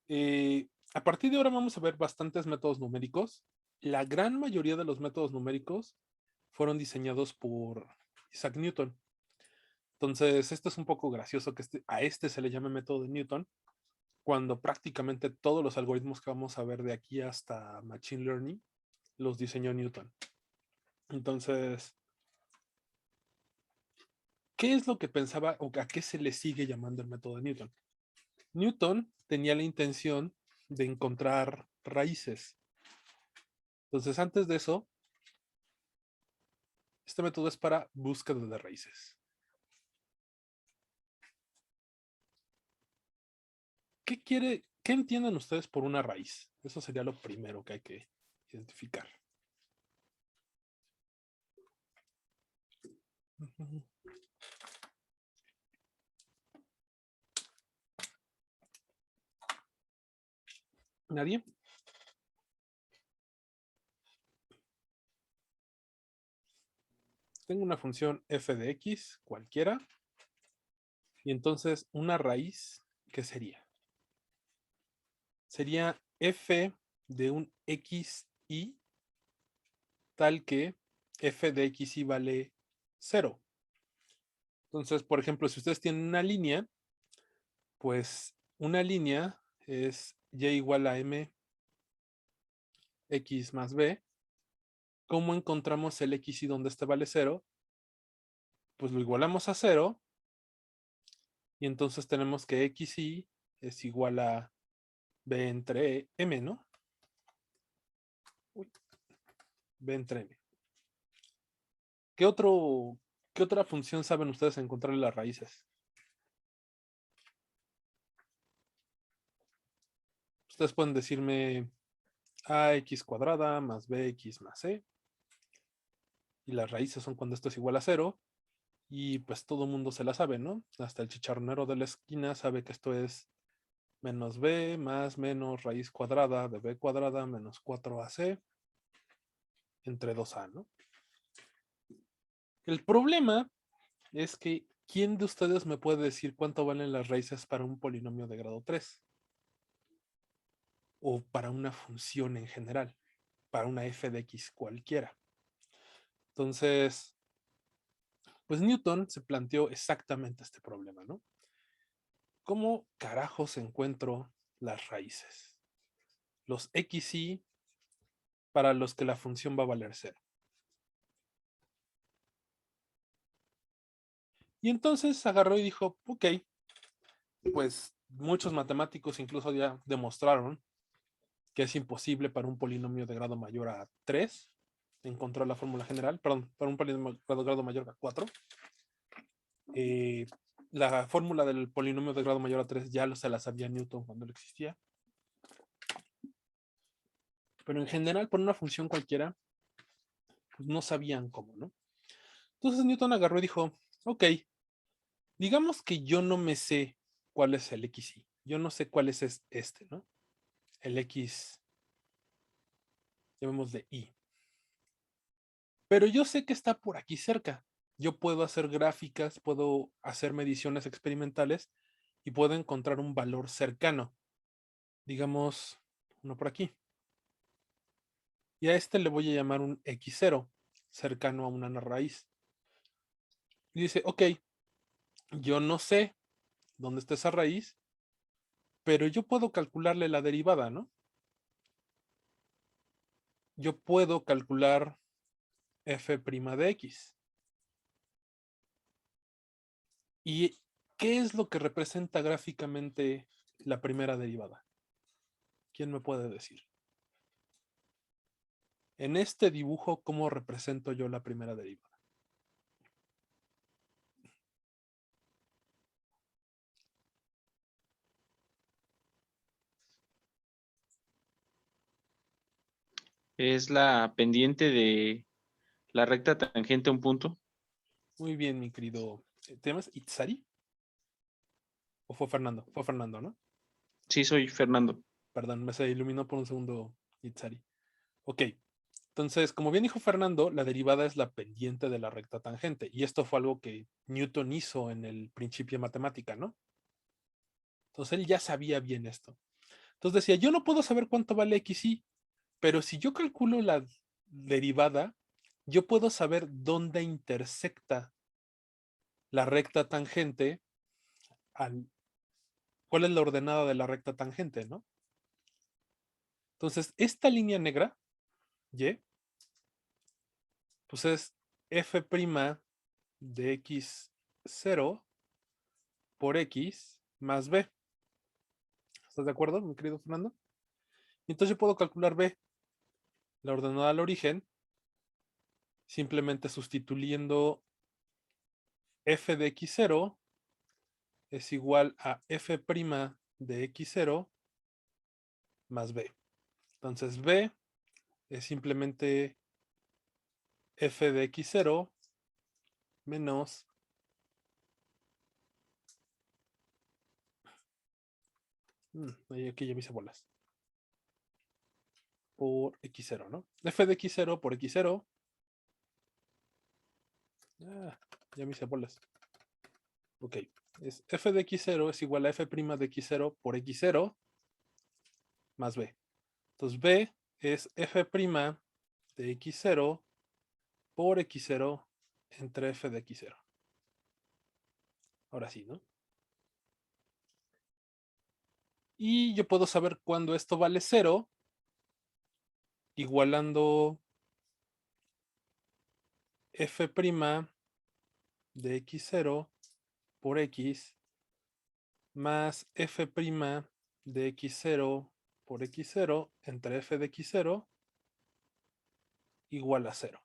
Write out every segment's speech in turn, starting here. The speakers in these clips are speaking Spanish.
A partir de ahora vamos a ver bastantes métodos numéricos. La gran mayoría de los métodos numéricos fueron diseñados por Isaac Newton. Entonces, esto es un poco gracioso que a este se le llame método de Newton, cuando prácticamente todos los algoritmos que vamos a ver de aquí hasta Machine Learning los diseñó Newton. Entonces, ¿qué es lo que pensaba o a qué se le sigue llamando el método de Newton? Newton tenía la intención de encontrar raíces. Entonces, antes de eso, este método es para búsqueda de raíces. ¿Qué entienden ustedes por una raíz? Eso sería lo primero que hay que identificar. ¿Nadie? Tengo una función f de x cualquiera. Y entonces una raíz, ¿qué sería? Sería f de un xy tal que f de xy vale 0. Entonces, por ejemplo, si ustedes tienen una línea, pues una línea es y igual a m x más b. ¿Cómo encontramos el xy donde este vale 0? Pues lo igualamos a 0 y entonces tenemos que xy es igual a b entre m, ¿no? Uy, b entre m. ¿Qué otra función saben ustedes encontrarle las raíces? Ustedes pueden decirme ax cuadrada más bx más c. Y las raíces son cuando esto es igual a 0. Y pues todo el mundo se la sabe, ¿no? Hasta el chicharronero de la esquina sabe que esto es menos b más menos raíz cuadrada de b cuadrada menos 4ac entre 2a, ¿no? El problema es que, ¿quién de ustedes me puede decir cuánto valen las raíces para un polinomio de grado 3? O para una función en general, para una f de x cualquiera. Entonces, pues Newton se planteó exactamente este problema, ¿no? ¿Cómo carajos encuentro las raíces? Los xy para los que la función va a valer 0. Y entonces agarró y dijo, ok, pues muchos matemáticos incluso ya demostraron que es imposible para un polinomio de grado mayor a 3 encontrar la fórmula general, perdón, para un polinomio de grado mayor a 4. La fórmula del polinomio de grado mayor a 3 ya se la sabía Newton cuando lo existía. Pero en general, por una función cualquiera, pues no sabían cómo, ¿no? Entonces Newton agarró y dijo, ok, digamos que yo no me sé cuál es el xy. Yo no sé cuál es este, ¿no? El x, llamémosle y. Pero yo sé que está por aquí cerca. Yo puedo hacer gráficas, puedo hacer mediciones experimentales y puedo encontrar un valor cercano. Digamos, uno por aquí. Y a este le voy a llamar un x0, cercano a una raíz. Y dice, ok, yo no sé dónde está esa raíz, pero yo puedo calcularle la derivada, ¿no? Yo puedo calcular f' de x. ¿Y qué es lo que representa gráficamente la primera derivada? ¿Quién me puede decir? En este dibujo, ¿cómo represento yo la primera derivada? Es la pendiente de la recta tangente a un punto. Muy bien, mi querido. ¿Te llamas Itzari? ¿O fue Fernando? Fue Fernando, ¿no? Sí, soy Fernando. Perdón, me se iluminó por un segundo Itzari. Ok. Entonces, como bien dijo Fernando, la derivada es la pendiente de la recta tangente. Y esto fue algo que Newton hizo en el principio de matemática, ¿no? Entonces él ya sabía bien esto. Entonces decía, yo no puedo saber cuánto vale xy, pero si yo calculo la derivada, yo puedo saber dónde intersecta la recta tangente al... ¿Cuál es la ordenada de la recta tangente, no? Entonces, esta línea negra, y, pues es f' de x0 por x más b. ¿Estás de acuerdo, mi querido Fernando? Entonces yo puedo calcular b, la ordenada al origen, simplemente sustituyendo f de x0 es igual a f' de x0 más b. Entonces b es simplemente f de x0 menos aquí ya me hice bolas. Por x0, ¿no? F de x0 por x0. Ya me hice bolas. Ok. Es f de x0 es igual a f' de x0 por x0 más b. Entonces b es f' de x0 por x0 entre f de x0. Ahora sí, ¿no? Y yo puedo saber cuándo esto vale 0 igualando f' de x0 por x más f' de x0 por x0 entre f de x0 igual a 0.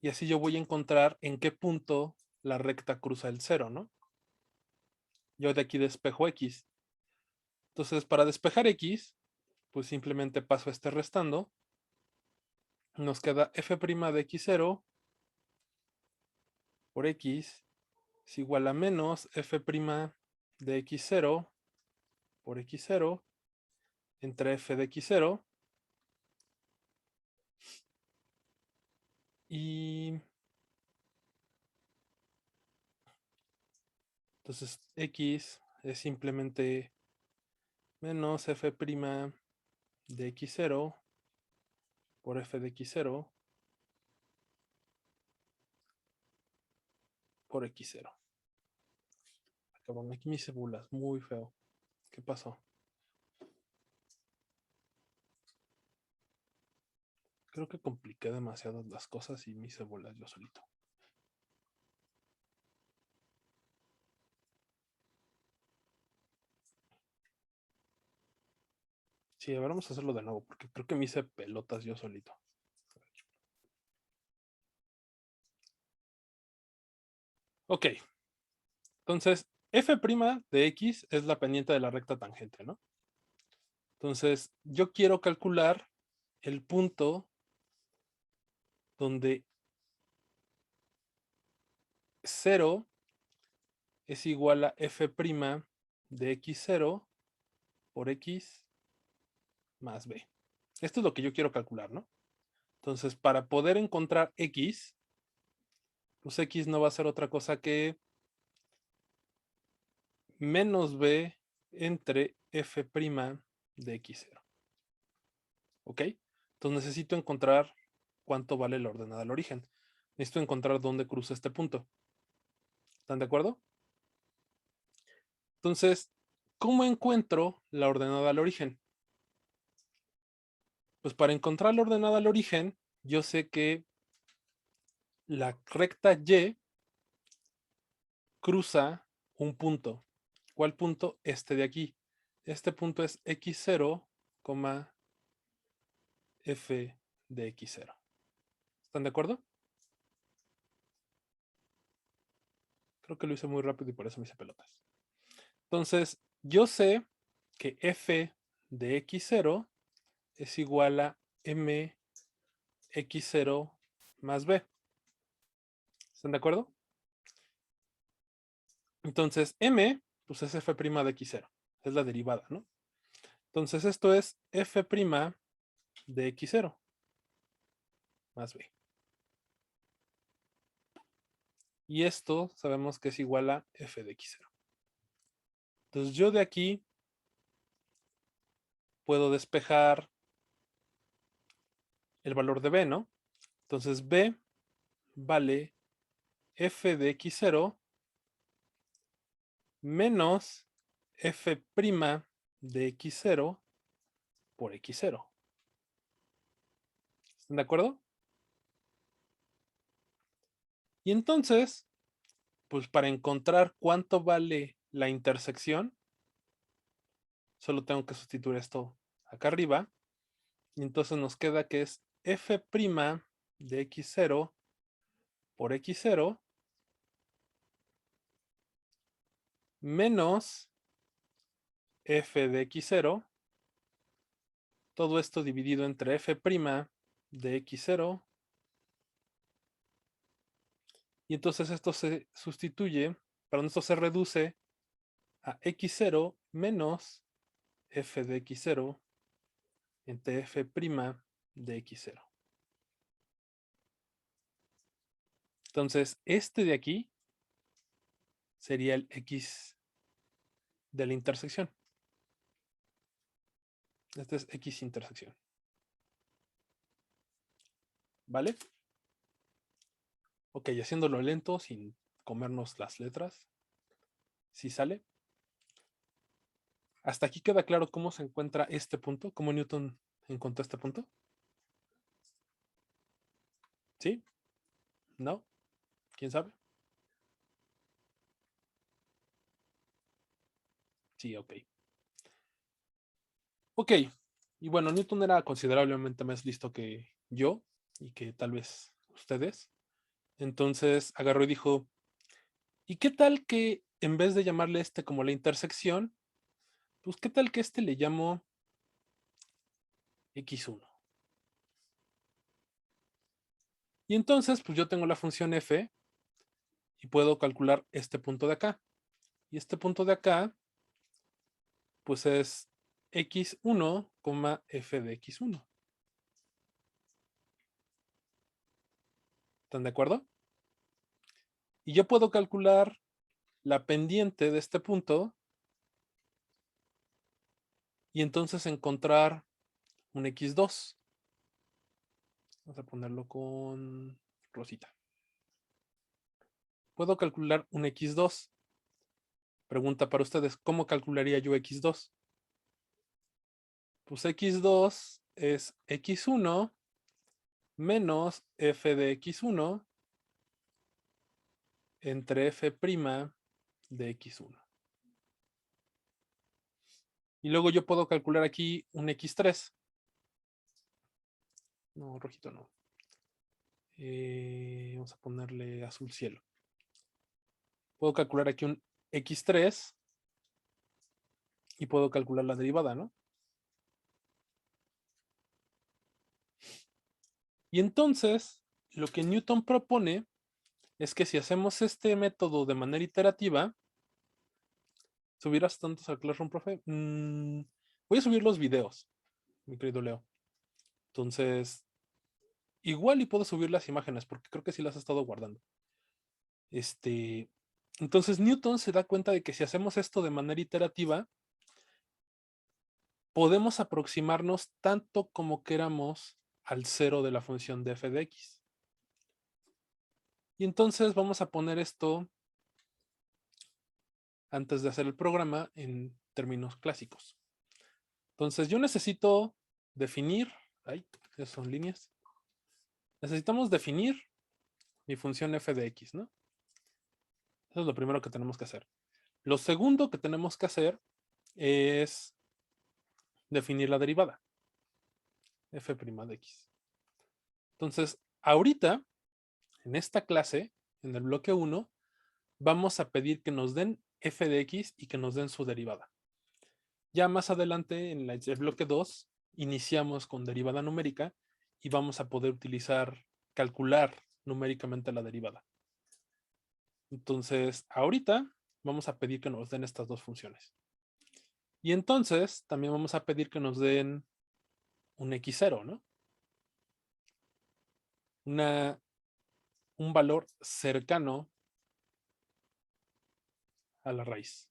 Y así yo voy a encontrar en qué punto la recta cruza el 0, ¿no? Yo de aquí despejo x. Entonces, para despejar x, pues simplemente paso este restando. Nos queda f' de x0 por x es igual a menos f' de x0 por x0 entre f de x0 y entonces x es simplemente menos f' de x0 por f de x0 por x0. Cabrón, aquí me hice bulas, muy feo. ¿Qué pasó? Creo que compliqué demasiado las cosas y me hice bolas yo solito. Sí, a ver, vamos a hacerlo de nuevo, porque creo que me hice pelotas yo solito. Ok, entonces f' de x es la pendiente de la recta tangente, ¿no? Entonces, yo quiero calcular el punto donde 0 es igual a f' de x0 por x más b. Esto es lo que yo quiero calcular, ¿no? Entonces, para poder encontrar x, pues x no va a ser otra cosa que menos b entre f' de x0. ¿Ok? Entonces necesito encontrar cuánto vale la ordenada al origen. Necesito encontrar dónde cruza este punto. ¿Están de acuerdo? Entonces, ¿cómo encuentro la ordenada al origen? Pues para encontrar la ordenada al origen, yo sé que la recta y cruza un punto. ¿Cuál punto? Este de aquí. Este punto es x0, f de x0. ¿Están de acuerdo? Creo que lo hice muy rápido y por eso me hice pelotas. Entonces, yo sé que f de x0 es igual a m x0 más b. ¿Están de acuerdo? Entonces, m, pues es f' de x0. Es la derivada, ¿no? Entonces, esto es f' de x0 más b. Y esto sabemos que es igual a f de x0. Entonces, yo de aquí puedo despejar el valor de b, ¿no? Entonces b vale f de x0 menos f' de x0 por x0. ¿Están de acuerdo? Y entonces, pues para encontrar cuánto vale la intersección, solo tengo que sustituir esto acá arriba. Y entonces nos queda que es f' de x0 por x0 menos f de x0. Todo esto dividido entre f' de x0. Y entonces esto se sustituye, perdón, esto se reduce a x0 menos f de x0 entre f' de x0. Entonces, este de aquí sería el x de la intersección. Este es x intersección. ¿Vale? Ok, haciéndolo lento, sin comernos las letras. ¿Sí sale? ¿Hasta aquí queda claro cómo se encuentra este punto? ¿Cómo Newton encontró este punto? ¿Sí? ¿No? ¿Quién sabe? Sí, ok. Ok, y bueno, Newton era considerablemente más listo que yo y que tal vez ustedes. Entonces agarró y dijo, ¿y qué tal que en vez de llamarle este como la intersección, pues qué tal que este le llamo x1? Y entonces, pues yo tengo la función f y puedo calcular este punto de acá. Y este punto de acá, pues es x1, f de x1. ¿Están de acuerdo? Y yo puedo calcular la pendiente de este punto y entonces encontrar un x2. Vamos a ponerlo con rosita. Puedo calcular un x2. Pregunta para ustedes, ¿cómo calcularía yo x2? Pues x2 es x1 menos f de x1 entre f' de x1. Y luego yo puedo calcular aquí un x3. No, rojito no. Vamos a ponerle azul cielo. Puedo calcular aquí un x3 y puedo calcular la derivada, ¿no? Y entonces, lo que Newton propone es que si hacemos este método de manera iterativa, ¿subirás tantos al Classroom, profe? Voy a subir los videos, mi querido Leo. Entonces, igual y puedo subir las imágenes, porque creo que sí las he estado guardando. Entonces, Newton se da cuenta de que si hacemos esto de manera iterativa, podemos aproximarnos tanto como queramos al cero de la función de f de x. Y entonces vamos a poner esto antes de hacer el programa en términos clásicos. Entonces yo necesito definir, esas son líneas. Necesitamos definir mi función f de x, ¿no? Eso es lo primero que tenemos que hacer. Lo segundo que tenemos que hacer es definir la derivada, f' de x. Entonces, ahorita, en esta clase, en el bloque 1, vamos a pedir que nos den f de x y que nos den su derivada. Ya más adelante, en el bloque 2, iniciamos con derivada numérica y vamos a poder calcular numéricamente la derivada. Entonces, ahorita vamos a pedir que nos den estas dos funciones. Y entonces, también vamos a pedir que nos den un x0, ¿no? Un valor cercano a la raíz.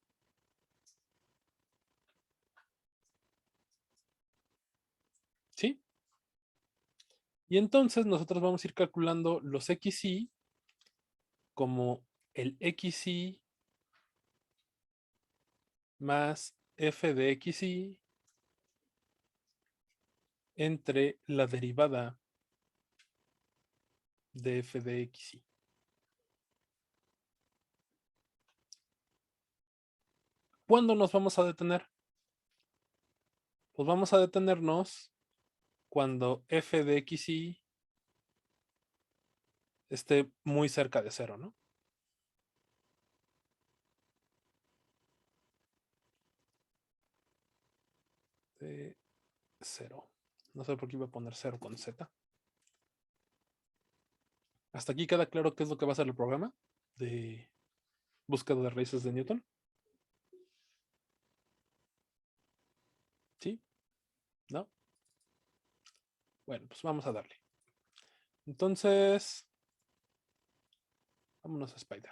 Y entonces nosotros vamos a ir calculando los XY como el XY más f de XY entre la derivada de f de XY. ¿Cuándo nos vamos a detener? Pues vamos a detenernos cuando f de XY esté muy cerca de cero, ¿no? De cero. No sé por qué iba a poner cero con Z. ¿Hasta aquí queda claro qué es lo que va a hacer el programa de búsqueda de raíces de Newton? ¿Sí? ¿No? Bueno, pues vamos a darle. Entonces, vámonos a Spider.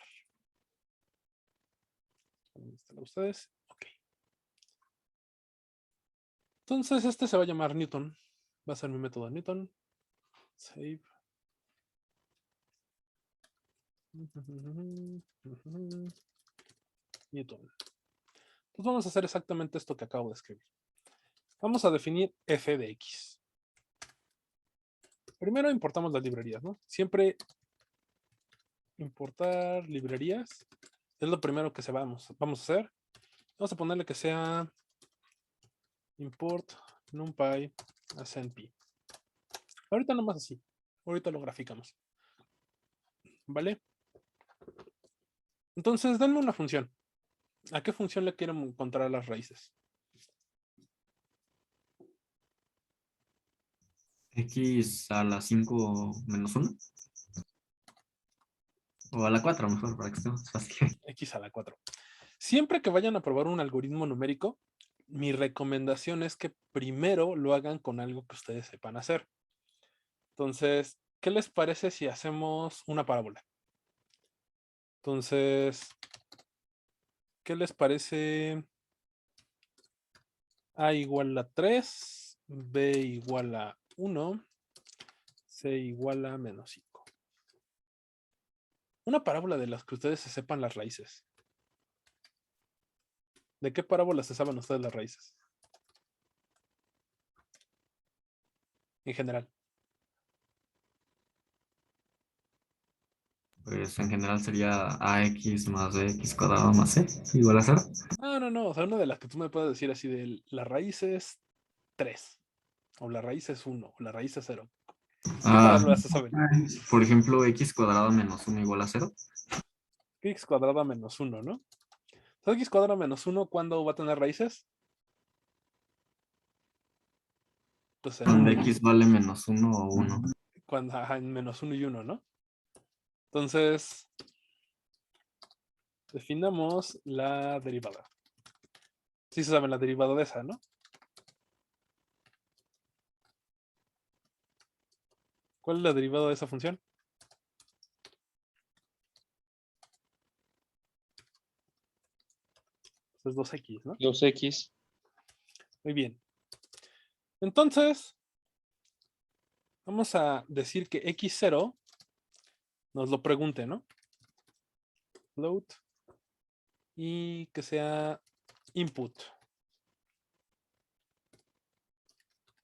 ¿Dónde están ustedes? Ok. Entonces, este se va a llamar Newton. Va a ser mi método de Newton. Save. Newton. Pues vamos a hacer exactamente esto que acabo de escribir. Vamos a definir f de x. Primero importamos las librerías, ¿no? Siempre importar librerías es lo primero que vamos a hacer. Vamos a ponerle que sea import numpy ascp. Ahorita nomás así. Ahorita lo graficamos. ¿Vale? Entonces, denme una función. ¿A qué función le quiero encontrar las raíces? X a la 5 menos 1. O a la 4 mejor, para que esté más fácil. X a la 4. Siempre que vayan a probar un algoritmo numérico, mi recomendación es que primero lo hagan con algo que ustedes sepan hacer. Entonces, ¿qué les parece si hacemos una parábola? Entonces, ¿qué les parece? A igual a 3, B igual a 1, C igual a menos 5. Una parábola de las que ustedes se sepan las raíces. ¿De qué parábolas se saben ustedes las raíces? En general. Pues en general sería ax más bx cuadrado más c igual a 0. No. O sea, una de las que tú me puedes decir así de la raíz es 3, o la raíz es 1, o la raíz es 0. ¿Qué Ah, parábolas se saben? por ejemplo, x cuadrado menos 1 igual a 0. X cuadrada menos 1, ¿no? Entonces, X cuadrada menos 1, ¿cuándo va a tener raíces? Pues Donde x vale menos 1 o 1. cuando, en menos 1 y 1, ¿no? Entonces, definamos la derivada. Sí se sabe la derivada de esa, ¿no? ¿Cuál es la derivada de esa función? Pues es 2x, ¿no? 2x. Muy bien. Entonces, vamos a decir que x0 nos lo pregunte, ¿no? Float y que sea input.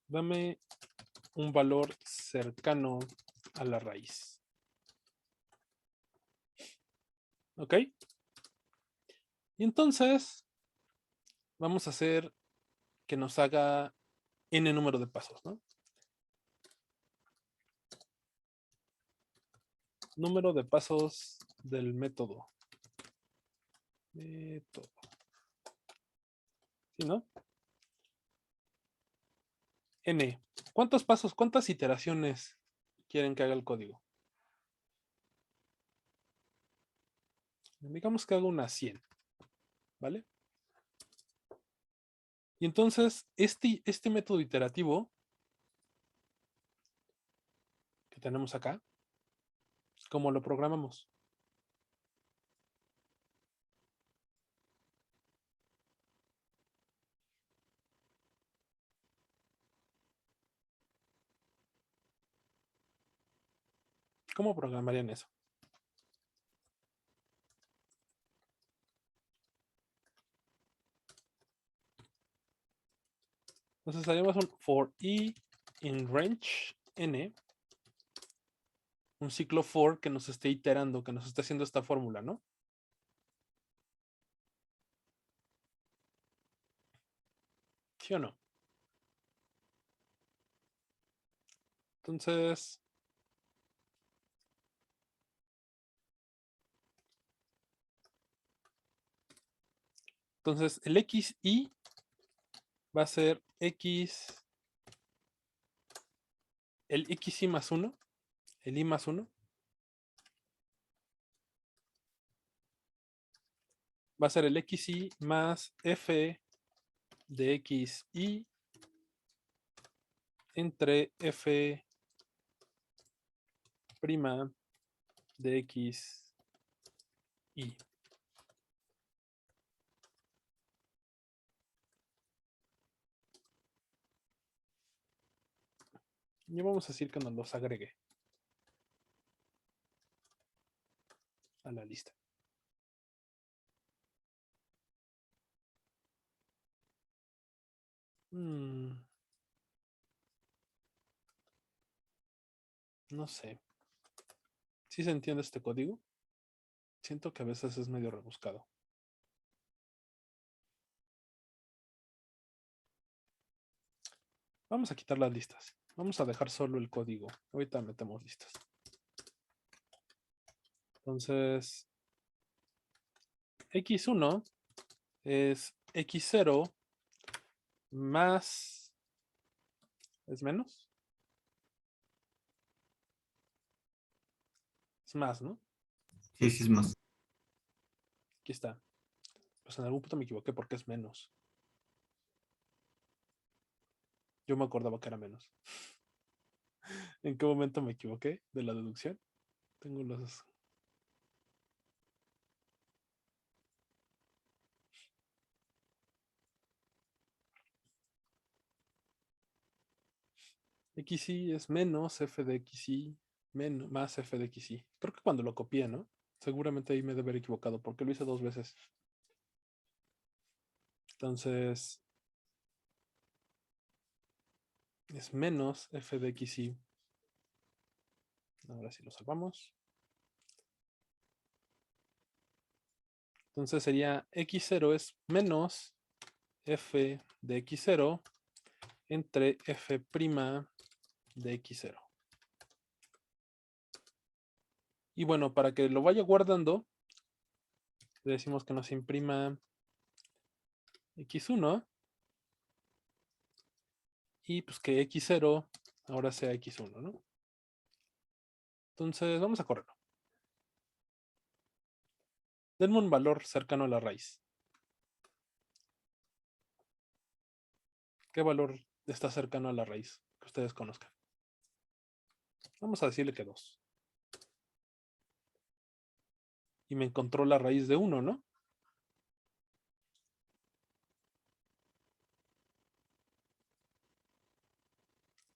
Dame un valor cercano a la raíz. ¿Ok? Y entonces vamos a hacer que nos haga n número de pasos, ¿no? Número de pasos del método. Método. ¿Sí, no? N. ¿Cuántos pasos, cuántas iteraciones quieren que haga el código? Digamos que haga unas 100, ¿vale? Y entonces, este método iterativo que tenemos acá, ¿cómo lo programamos? ¿Cómo programarían eso? Entonces haríamos un for i in range n, un ciclo for que nos esté iterando, que nos esté haciendo esta fórmula, ¿no? ¿Sí o no? Entonces, el xi va a ser x, el xi más 1, el i más 1, va a ser el xi más f de xi entre f prima de xi. Y vamos a decir que nos los agregue a la lista. No sé. ¿Sí se entiende este código? Siento que a veces es medio rebuscado. Vamos a quitar las listas. Vamos a dejar solo el código. Ahorita metemos listas. Entonces, x1 es x0 más... ¿Es menos? Es más, ¿no? Sí, sí es más. Aquí está. Pues en algún punto me equivoqué porque es menos. Yo me acordaba que era menos. ¿En qué momento me equivoqué de la deducción? Tengo los... xy es menos f de xy menos, más f de xy. Creo que cuando lo copié, ¿no? Seguramente ahí me debe haber equivocado porque lo hice 2 veces. Entonces, es menos f de xy. Ahora sí lo salvamos. Entonces sería x0 es menos f de x0 entre f' de x0. Y bueno, para que lo vaya guardando, le decimos que nos imprima x1 y pues que x0 ahora sea x1, ¿no? Entonces vamos a correrlo. Denme un valor cercano a la raíz. ¿Qué valor está cercano a la raíz que ustedes conozcan? Vamos a decirle que 2. Y me encontró la raíz de 1, ¿no?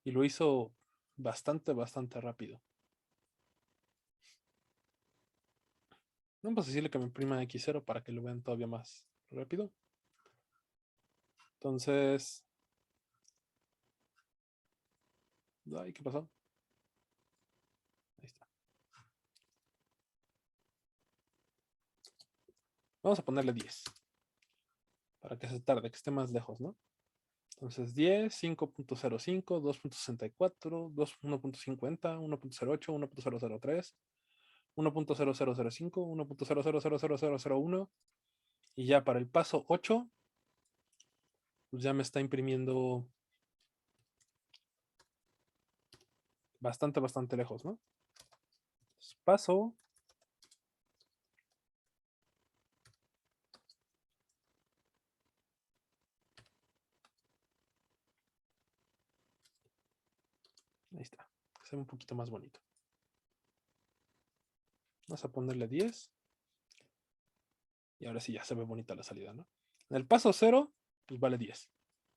Y lo hizo bastante rápido. Vamos a decirle que me imprima x0 para que lo vean todavía más rápido. Entonces... Ay, ¿qué pasó? Ahí está. Vamos a ponerle 10. Para que se tarde, que esté más lejos, ¿no? Entonces 10, 5.05, 2.64, 1.50, 1.08, 1.003, 1.0005, 1.000001. Y ya para el paso 8, pues ya me está imprimiendo bastante lejos, ¿no? Entonces, paso. Ahí está. Que se ve un poquito más bonito. Vamos a ponerle 10. Y ahora sí ya se ve bonita la salida, ¿no? En el paso 0, pues vale 10.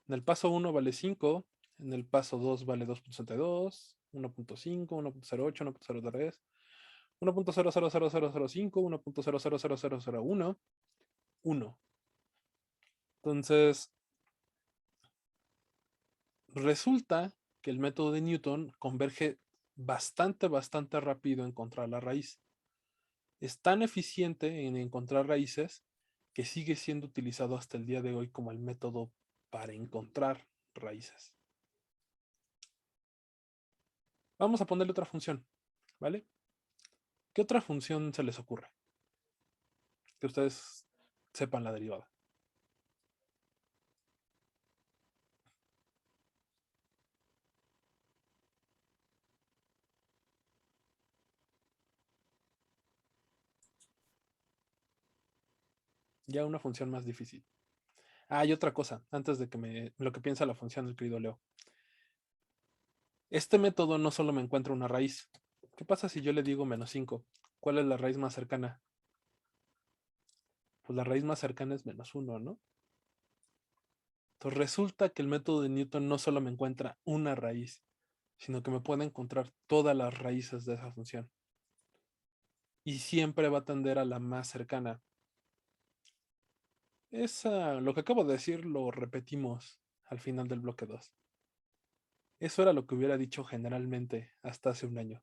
En el paso 1 vale 5. En el paso 2 vale 2.62, 1.5, 1.08, 1.03, 1.00005, 1.00001, 1. Entonces, resulta que el método de Newton converge bastante rápido en encontrar la raíz. Es tan eficiente en encontrar raíces que sigue siendo utilizado hasta el día de hoy como el método para encontrar raíces. Vamos a ponerle otra función, ¿vale? ¿Qué otra función se les ocurre? Que ustedes sepan la derivada. Ya una función más difícil. Ah, y otra cosa, antes de que lo que piensa la función del querido Leo. Este método no solo me encuentra una raíz. ¿Qué pasa si yo le digo -5? ¿Cuál es la raíz más cercana? Pues la raíz más cercana es -1, ¿no? Entonces resulta que el método de Newton no solo me encuentra una raíz, sino que me puede encontrar todas las raíces de esa función. Y siempre va a tender a la más cercana. Lo que acabo de decir lo repetimos al final del bloque 2. Eso era lo que hubiera dicho generalmente hasta hace un año.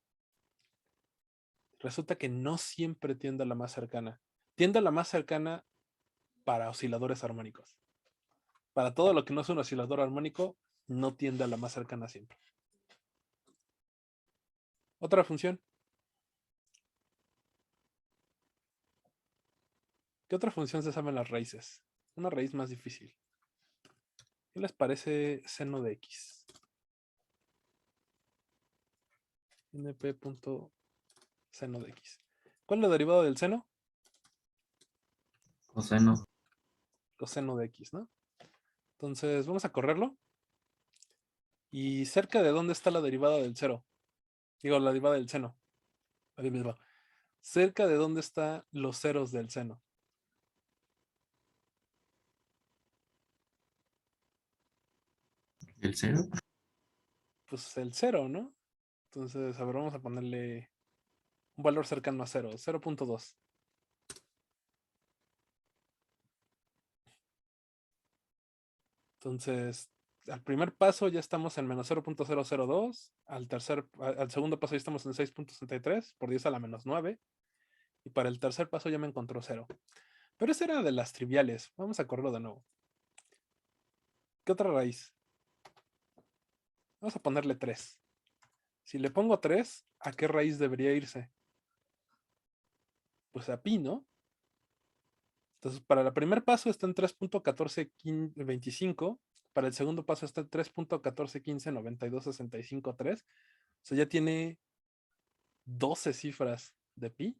Resulta que no siempre tiende a la más cercana. Tiende a la más cercana para osciladores armónicos. Para todo lo que no es un oscilador armónico, no tiende a la más cercana siempre. Otra función. ¿Qué otra función se saben las raíces? Una raíz más difícil. ¿Qué les parece seno de x? np.seno de x. ¿Cuál es la derivada del seno? Coseno. Coseno de x, ¿no? Entonces vamos a correrlo. ¿Y cerca de dónde está la derivada del cero? Digo, la derivada del seno. Ahí mismo. Cerca de dónde están los ceros del seno. ¿El cero? Pues el cero, ¿no? Entonces, a ver, vamos a ponerle un valor cercano a 0, 0.2. Entonces, al primer paso ya estamos en menos 0.002, al segundo paso ya estamos en 6.63 por 10 a la menos 9, y para el tercer paso ya me encontró 0. Pero esa era de las triviales. Vamos a correrlo de nuevo. ¿Qué otra raíz? Vamos a ponerle 3. Si le pongo 3, ¿a qué raíz debería irse? Pues a pi, ¿no? Entonces, para el primer paso está en 3.1425, para el segundo paso está en 3.14159265.3. O sea, ya tiene 12 cifras de pi.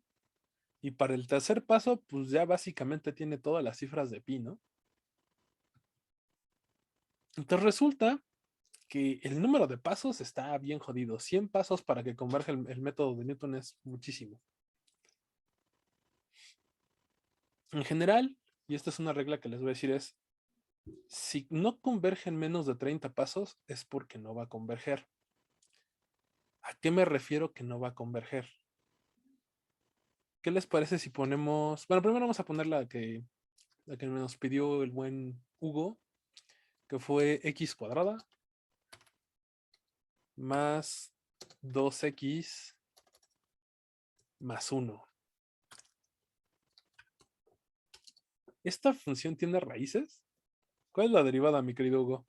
Y para el tercer paso, pues ya básicamente tiene todas las cifras de pi, ¿no? Entonces resulta que el número de pasos está bien jodido. 100 pasos para que converja el método de Newton es muchísimo. En general, y esta es una regla que les voy a decir, es si no converge en menos de 30 pasos es porque no va a converger. ¿A qué me refiero que no va a converger? ¿Qué les parece si ponemos... Bueno, primero vamos a poner la que nos pidió el buen Hugo, que fue x cuadrada más 2x más 1. ¿Esta función tiene raíces? ¿Cuál es la derivada, mi querido Hugo?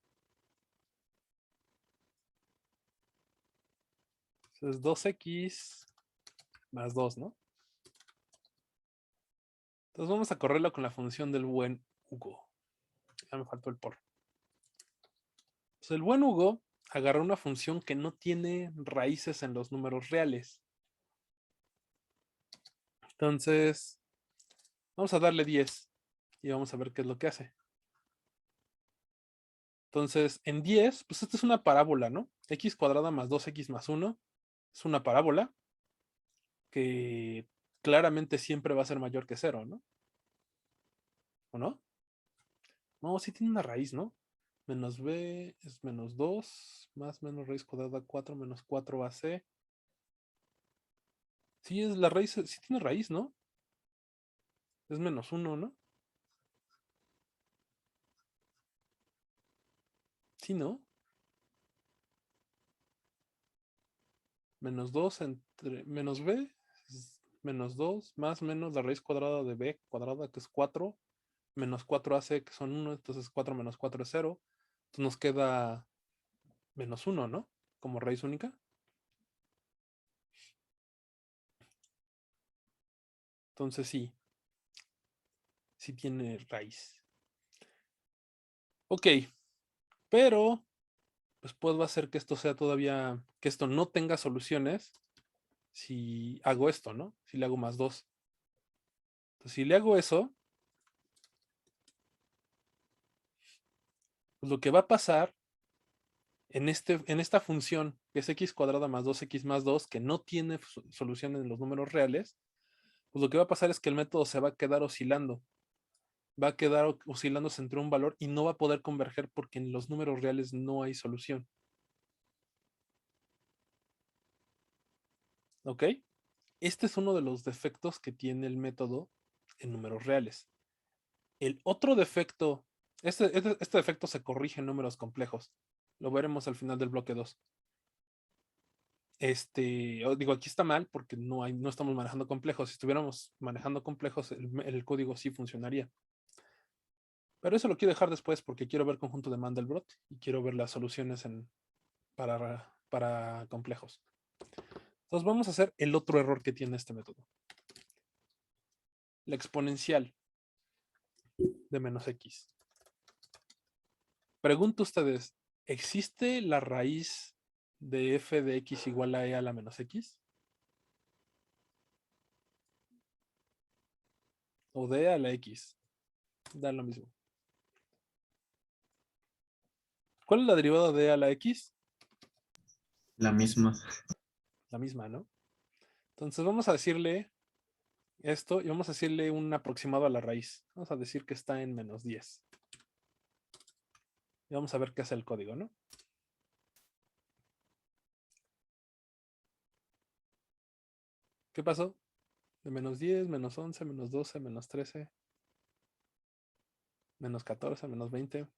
Es 2x más 2, ¿no? Entonces vamos a correrlo con la función del buen Hugo. Ya me faltó el por. Pues el buen Hugo agarró una función que no tiene raíces en los números reales. Entonces, vamos a darle 10 y vamos a ver qué es lo que hace. Entonces, en 10, pues esta es una parábola, ¿no? X cuadrada más 2x más 1 es una parábola que claramente siempre va a ser mayor que 0, ¿no? ¿O no? No, sí tiene una raíz, ¿no? Menos b es menos 2, más menos raíz cuadrada 4, menos 4 va a c. Sí, es la raíz, sí tiene raíz, ¿no? Es -1, ¿no? Sí, ¿no? -2 entre menos b, es -2, más menos la raíz cuadrada de b cuadrada, que es 4, -4 hace que son 1, entonces 4 menos 4 es 0. Entonces nos queda -1, ¿no? Como raíz única. Entonces sí tiene raíz. Ok, pero pues puedo hacer que esto sea todavía, que esto no tenga soluciones si hago esto, ¿no? Si le hago +2. Entonces, si le hago eso, pues lo que va a pasar en esta función, que es x cuadrada más 2x más 2, que no tiene solución en los números reales, pues lo que va a pasar es que el método se va a quedar oscilando. Va a quedar oscilándose entre un valor y no va a poder converger porque en los números reales no hay solución. ¿Ok? Este es uno de los defectos que tiene el método en números reales. El otro defecto, este defecto se corrige en números complejos. Lo veremos al final del bloque 2. Digo, aquí está mal porque no estamos manejando complejos. Si estuviéramos manejando complejos, el código sí funcionaría. Pero eso lo quiero dejar después porque quiero ver conjunto de Mandelbrot y quiero ver las soluciones para complejos. Entonces vamos a hacer el otro error que tiene este método. La exponencial de -x. Pregunto a ustedes, ¿existe la raíz de f de x igual a e a la -x? O de e a la x. Da lo mismo. ¿Cuál es la derivada de e a la x? La misma. La misma, ¿no? Entonces vamos a decirle esto y vamos a decirle un aproximado a la raíz. Vamos a decir que está en -10. Y vamos a ver qué hace el código, ¿no? ¿Qué pasó? De -10, -11, -12, -13, -14, -20.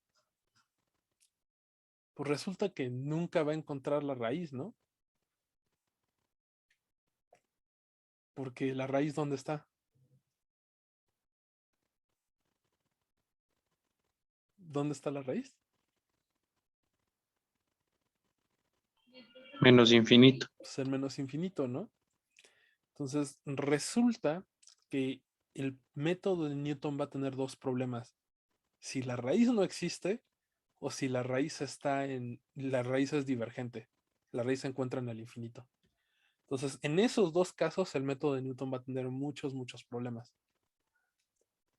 Pues resulta que nunca va a encontrar la raíz, ¿no? Porque la raíz, ¿dónde está? ¿Dónde está la raíz? Menos infinito. Pues el menos infinito, ¿no? Entonces resulta que el método de Newton va a tener dos problemas. Si la raíz no existe o si la raíz la raíz es divergente. La raíz se encuentra en el infinito. Entonces, en esos dos casos, el método de Newton va a tener muchos problemas.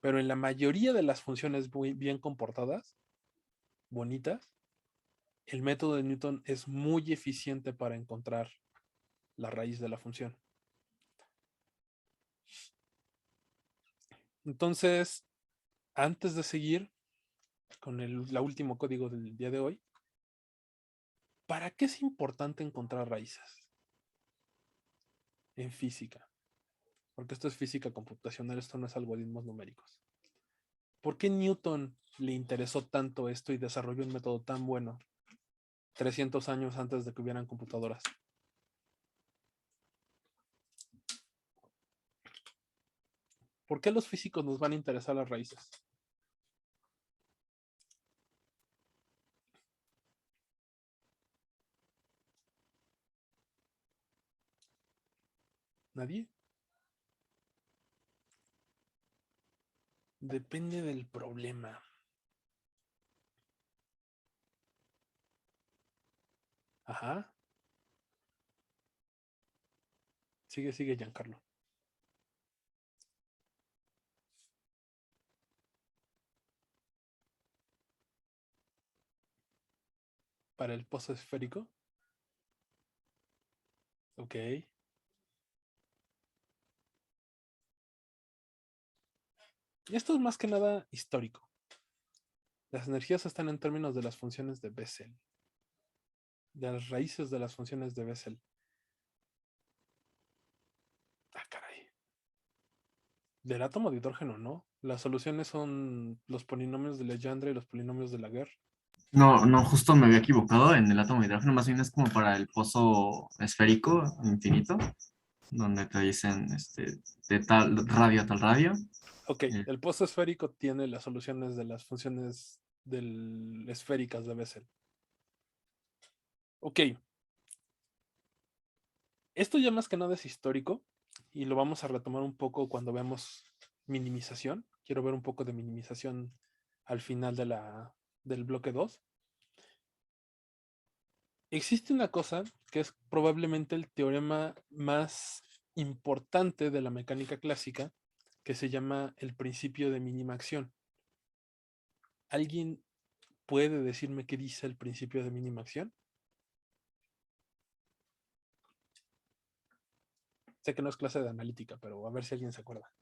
Pero en la mayoría de las funciones muy bien comportadas, bonitas, el método de Newton es muy eficiente para encontrar la raíz de la función. Entonces, antes de seguir con el último código del día de hoy, ¿para qué es importante encontrar raíces en física? Porque esto es física computacional, esto no es algoritmos numéricos. ¿Por qué Newton le interesó tanto esto y desarrolló un método tan bueno 300 años antes de que hubieran computadoras? ¿Por qué a los físicos nos van a interesar las raíces? ¿Nadie? Depende del problema. Ajá. Sigue, Giancarlo. Para el pozo esférico. Ok. Y esto es más que nada histórico. Las energías están en términos de las funciones de Bessel, de las raíces de las funciones de Bessel. Del átomo de hidrógeno, ¿no? Las soluciones son los polinomios de Legendre y los polinomios de Laguerre. No, no, justo me había equivocado en el átomo de hidrógeno, más bien es como para el pozo esférico infinito, donde te dicen de tal radio a tal radio. Ok, el pozo esférico tiene las soluciones de las funciones esféricas de Bessel. Ok. Esto ya más que nada es histórico y lo vamos a retomar un poco cuando veamos minimización. Quiero ver un poco de minimización al final del bloque 2. Existe una cosa que es probablemente el teorema más importante de la mecánica clásica, que se llama el principio de mínima acción. ¿Alguien puede decirme qué dice el principio de mínima acción? Sé que no es clase de analítica, pero a ver si alguien se acuerda.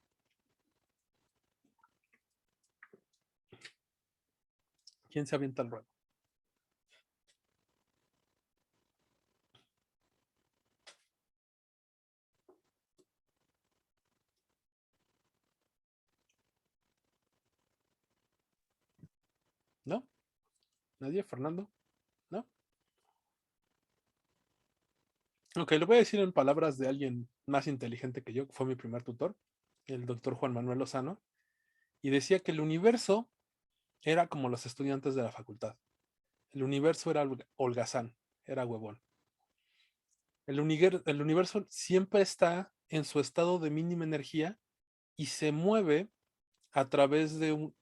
¿Quién se avienta el ruedo? ¿No? ¿Nadie? ¿Fernando? ¿No? Ok, lo voy a decir en palabras de alguien más inteligente que yo, que fue mi primer tutor, el doctor Juan Manuel Lozano, y decía que el universo era como los estudiantes de la facultad. El universo era holgazán, era huevón. El universo siempre está en su estado de mínima energía y se mueve a través de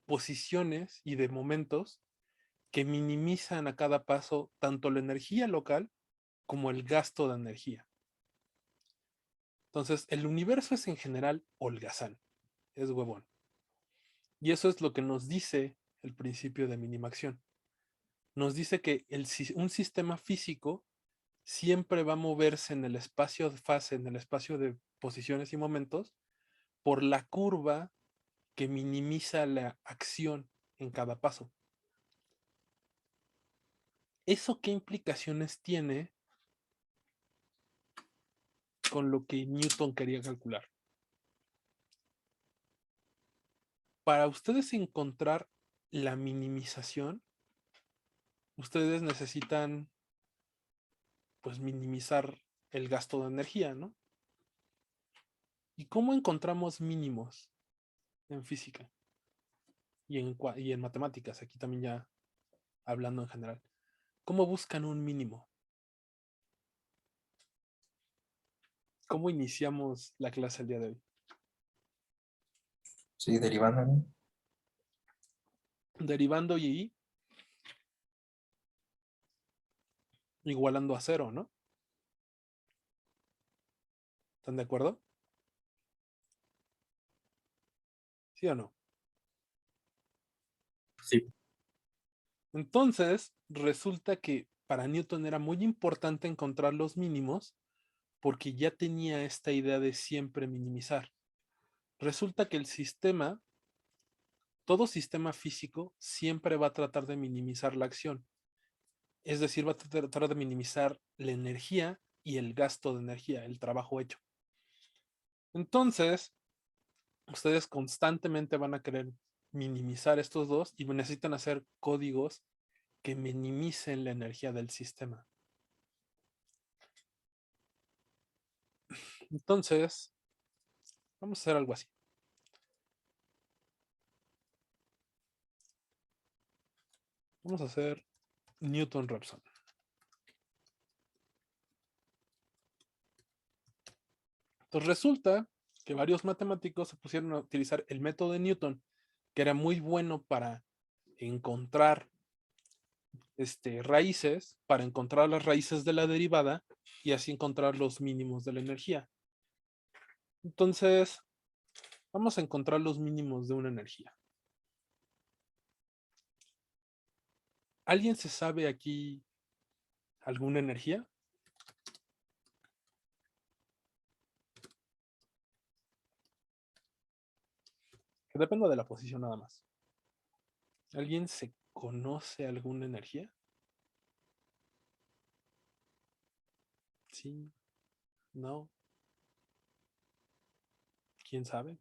posiciones y de momentos que minimizan a cada paso tanto la energía local como el gasto de energía. Entonces, el universo es en general holgazán, es huevón. Y eso es lo que nos dice el principio de mínima acción. Nos dice que un sistema físico siempre va a moverse en el espacio de fase, en el espacio de posiciones y momentos, por la curva que minimiza la acción en cada paso. ¿Eso qué implicaciones tiene con lo que Newton quería calcular? Para ustedes encontrar la minimización, ustedes necesitan pues minimizar el gasto de energía, ¿no? ¿Y cómo encontramos mínimos en física y en matemáticas? Aquí también ya hablando en general. ¿Cómo buscan un mínimo? ¿Cómo iniciamos la clase el día de hoy? Sí, derivando, ¿no? Derivando y igualando a cero, ¿no? ¿Están de acuerdo? ¿Sí o no? Sí. Entonces, resulta que para Newton era muy importante encontrar los mínimos porque ya tenía esta idea de siempre minimizar. Resulta que todo sistema físico siempre va a tratar de minimizar la acción. Es decir, va a tratar de minimizar la energía y el gasto de energía, el trabajo hecho. Entonces, ustedes constantemente van a querer minimizar estos dos y necesitan hacer códigos que minimicen la energía del sistema. Entonces, vamos a hacer algo así. Vamos a hacer Newton-Raphson. Entonces resulta que varios matemáticos se pusieron a utilizar el método de Newton, que era muy bueno para encontrar raíces, para encontrar las raíces de la derivada y así encontrar los mínimos de la energía. Entonces, vamos a encontrar los mínimos de una energía. ¿Alguien se sabe aquí alguna energía? Que dependa de la posición nada más. ¿Alguien se conoce alguna energía? Sí, no. ¿Quién sabe?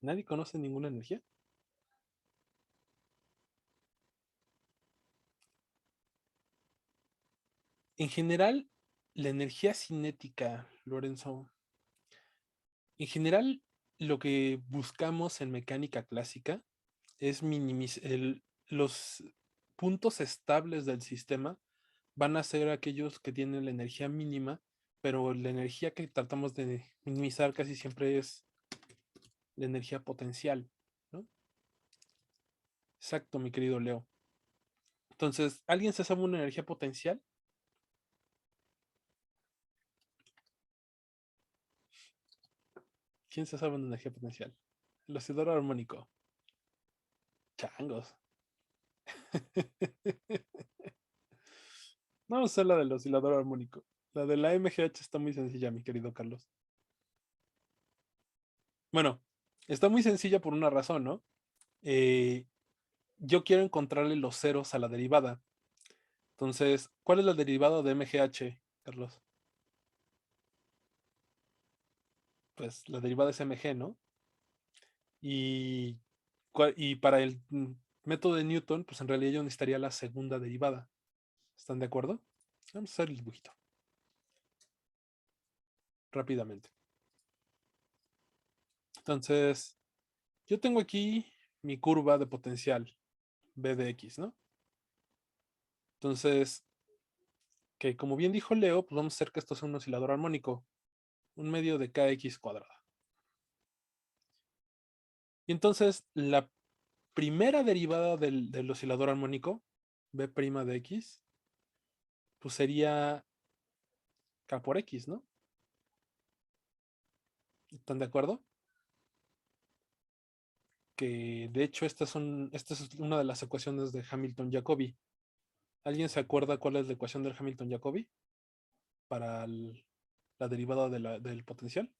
¿Nadie conoce ninguna energía? En general, la energía cinética, Lorenzo, en general, lo que buscamos en mecánica clásica es los puntos estables del sistema van a ser aquellos que tienen la energía mínima, pero la energía que tratamos de minimizar casi siempre es la energía potencial, ¿no? Exacto, mi querido Leo. Entonces, ¿alguien se sabe una energía potencial? ¿Quién se sabe una energía potencial? El oscilador armónico. Changos. Vamos a hacer la del oscilador armónico. La de la MGH está muy sencilla, mi querido Carlos. Bueno, está muy sencilla por una razón, ¿no? Yo quiero encontrarle los ceros a la derivada. Entonces, ¿cuál es la derivada de MGH, Carlos? Pues la derivada es MG, ¿no? Y, y para el método de Newton, pues en realidad yo necesitaría la segunda derivada. ¿Están de acuerdo? Vamos a hacer el dibujito. Rápidamente. Entonces, yo tengo aquí mi curva de potencial, B de X, ¿no? Entonces, que como bien dijo Leo, pues vamos a hacer que esto sea un oscilador armónico, un medio de kx cuadrada. Y entonces, la primera derivada del oscilador armónico, B' de X, pues sería K por X, ¿no? ¿Están de acuerdo? Que de hecho esta es una de las ecuaciones de Hamilton-Jacobi. ¿Alguien se acuerda cuál es la ecuación del Hamilton-Jacobi para la derivada del potencial?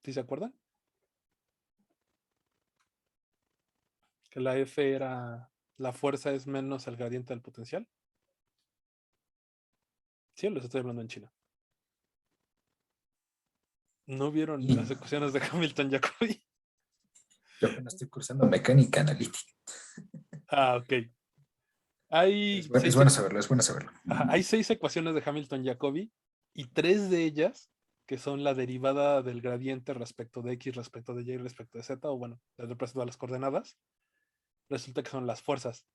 ¿Sí se acuerdan? Que la F era, la fuerza es menos el gradiente del potencial. Sí, les estoy hablando en chino. ¿No vieron Y las ecuaciones de Hamilton-Jacobi? yo apenas estoy cursando mecánica analítica. Ah, ok. Hay Es seis, bueno saberlo, es bueno saberlo. hay 6 ecuaciones de Hamilton-Jacobi y 3 de ellas, que son la derivada del gradiente respecto de X, respecto de Y, respecto de Z, o bueno, respecto a las coordenadas, resulta que son las fuerzas.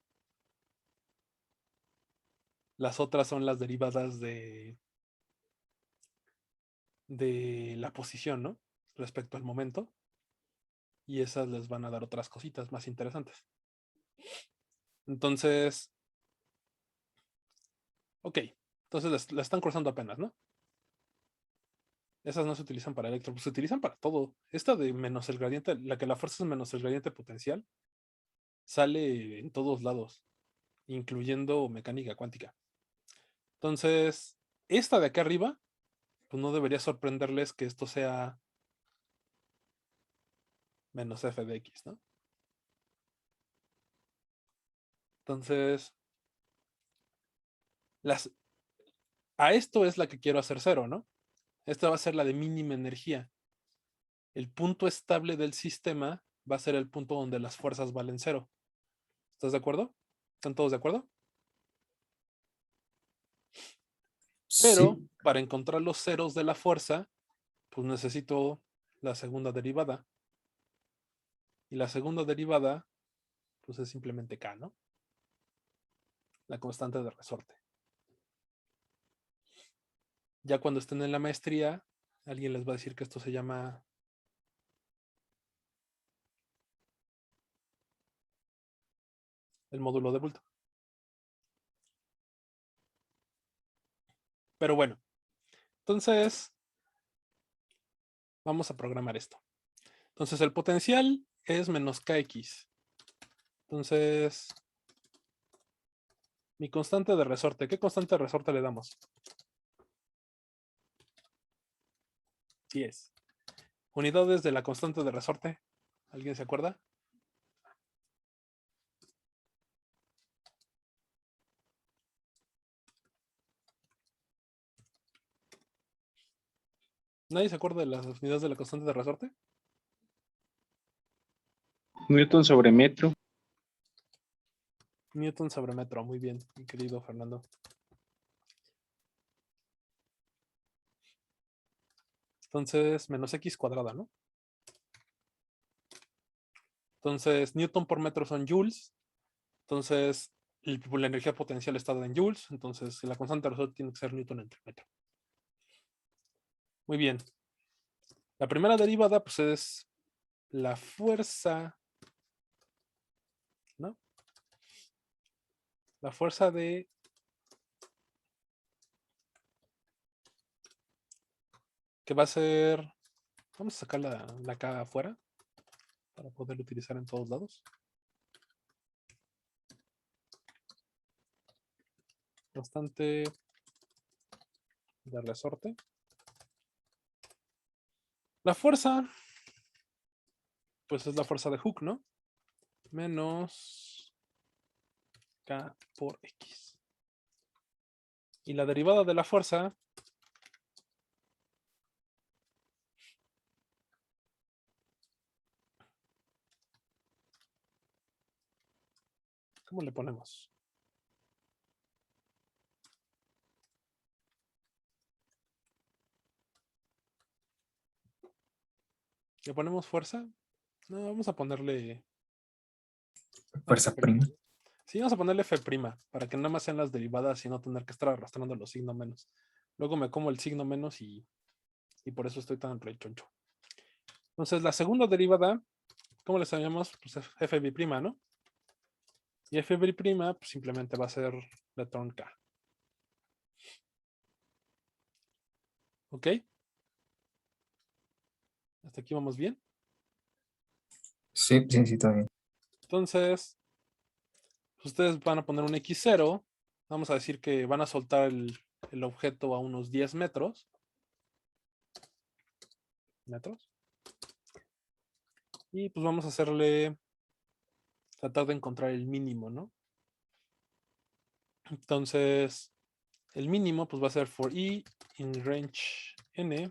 Las otras son las derivadas de la posición, ¿no? Respecto al momento. Y esas les van a dar otras cositas más interesantes. Entonces, ok. Entonces las están cruzando apenas, ¿no? Esas no se utilizan para electro, pues se utilizan para todo. Esta de menos el gradiente, la que la fuerza es menos el gradiente potencial, sale en todos lados, incluyendo mecánica cuántica. Entonces, esta de acá arriba, pues no debería sorprenderles que esto sea menos f de x, ¿no? Entonces, a esto es la que quiero hacer cero, ¿no? Esta va a ser la de mínima energía. El punto estable del sistema va a ser el punto donde las fuerzas valen cero. ¿Estás de acuerdo? ¿Están todos de acuerdo? Pero Sí, para encontrar los ceros de la fuerza, pues necesito la segunda derivada. Y la segunda derivada, pues es simplemente K, ¿no? La constante de resorte. Ya cuando estén en la maestría, alguien les va a decir que esto se llama el módulo de bulto. Pero bueno, entonces vamos a programar esto. Entonces el potencial es menos Kx. Entonces, mi constante de resorte, ¿qué constante de resorte le damos? 10. Unidades de la constante de resorte. ¿Alguien se acuerda? ¿Nadie se acuerda de las unidades de la constante de resorte? Newton sobre metro. Newton sobre metro. Muy bien, mi querido Fernando. Entonces, menos x cuadrada, ¿no? Entonces, Newton por metro son joules. Entonces, la energía potencial está en joules. Entonces, la constante de resorte tiene que ser Newton entre metro. Muy bien. La primera derivada, pues, es la fuerza, ¿no? La fuerza de que va a ser. Vamos a sacar la K afuera para poder utilizar en todos lados. Constante de resorte. La fuerza, pues es la fuerza de Hooke, ¿no? Menos K por X. Y la derivada de la fuerza ¿cómo le ponemos? ¿Le ponemos fuerza? No, vamos a ponerle Fuerza F'. prima. Sí, vamos a ponerle F', para que nada más sean las derivadas y no tener que estar arrastrando los signos menos. Luego me como el signo menos y por eso estoy tan rechoncho. Entonces, la segunda derivada, ¿cómo le llamamos? Pues F'B', ¿no? Y F'B', pues simplemente va a ser letrón K. ¿Ok? ¿Hasta aquí vamos bien? Sí, sí, sí, está bien. Entonces, ustedes van a poner un X0. Vamos a decir que van a soltar el objeto a unos 10 metros. Y pues vamos a tratar de encontrar el mínimo, ¿no? Entonces, el mínimo pues va a ser for e in range n.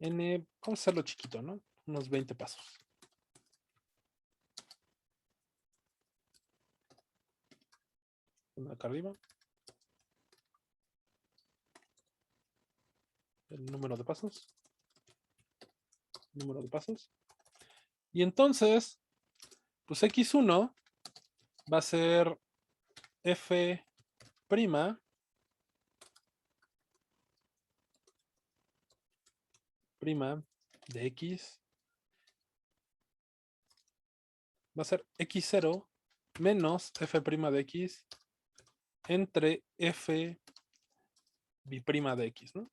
Vamos a hacerlo chiquito, ¿no? Unos 20 pasos. Acá arriba. El número de pasos. Y entonces, pues X1 va a ser F' prima de X. Va a ser X0 menos F' de X entre F bi'prima de X, ¿no?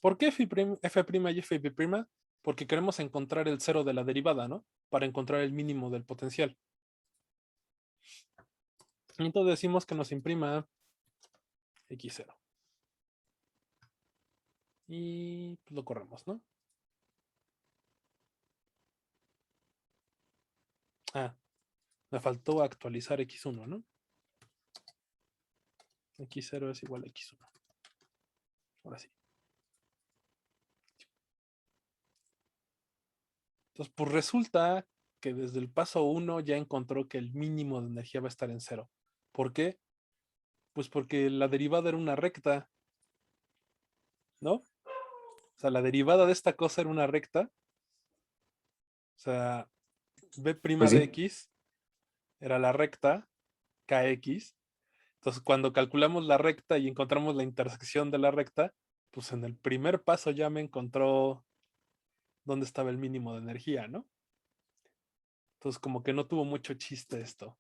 ¿Por qué F' y F bi'prima? Porque queremos encontrar el cero de la derivada, ¿no? Para encontrar el mínimo del potencial. Y entonces decimos que nos imprima X0. Y pues lo corremos, ¿no? Ah, me faltó actualizar X1, ¿no? X0 es igual a X1. Ahora sí. Entonces, pues resulta que desde el paso 1 ya encontró que el mínimo de energía va a estar en 0. ¿Por qué? Pues porque la derivada era una recta, ¿no? O sea, la derivada de esta cosa era una recta. O sea, B' Pues de sí. X era la recta KX. Entonces, cuando calculamos la recta y encontramos la intersección de la recta, pues en el primer paso ya me encontró dónde estaba el mínimo de energía, ¿no? Entonces, como que no tuvo mucho chiste esto.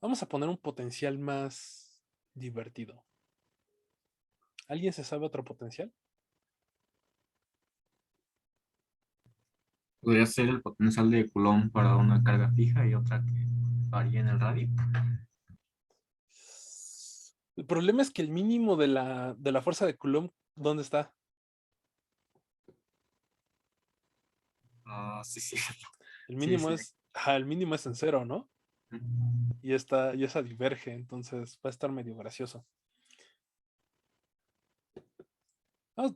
Vamos a poner un potencial más divertido. ¿Alguien se sabe otro potencial? Podría ser el potencial de Coulomb para una carga fija y otra que varía en el radio. El problema es que el mínimo de la fuerza de Coulomb, ¿dónde está? Ah, sí, sí. El Sí, mínimo sí. es el mínimo es en 0, ¿no? Y esa diverge, entonces va a estar medio gracioso.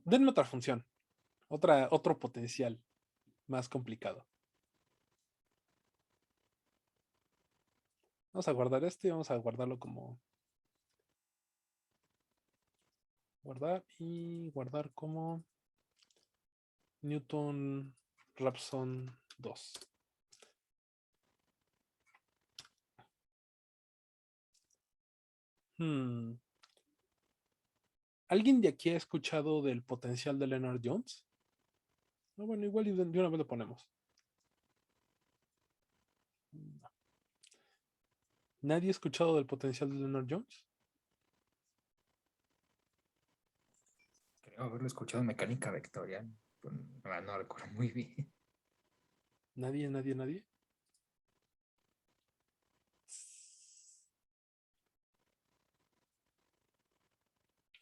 Denme otra función, otro potencial más complicado. Vamos a guardar este y vamos a guardarlo como guardar como Newton Raphson 2. ¿Alguien de aquí ha escuchado del potencial de Leonard Jones? No, bueno, igual de una vez lo ponemos. No. ¿Nadie ha escuchado del potencial de Leonard Jones? Creo haberlo escuchado en mecánica vectorial. Pero no recuerdo muy bien. Nadie.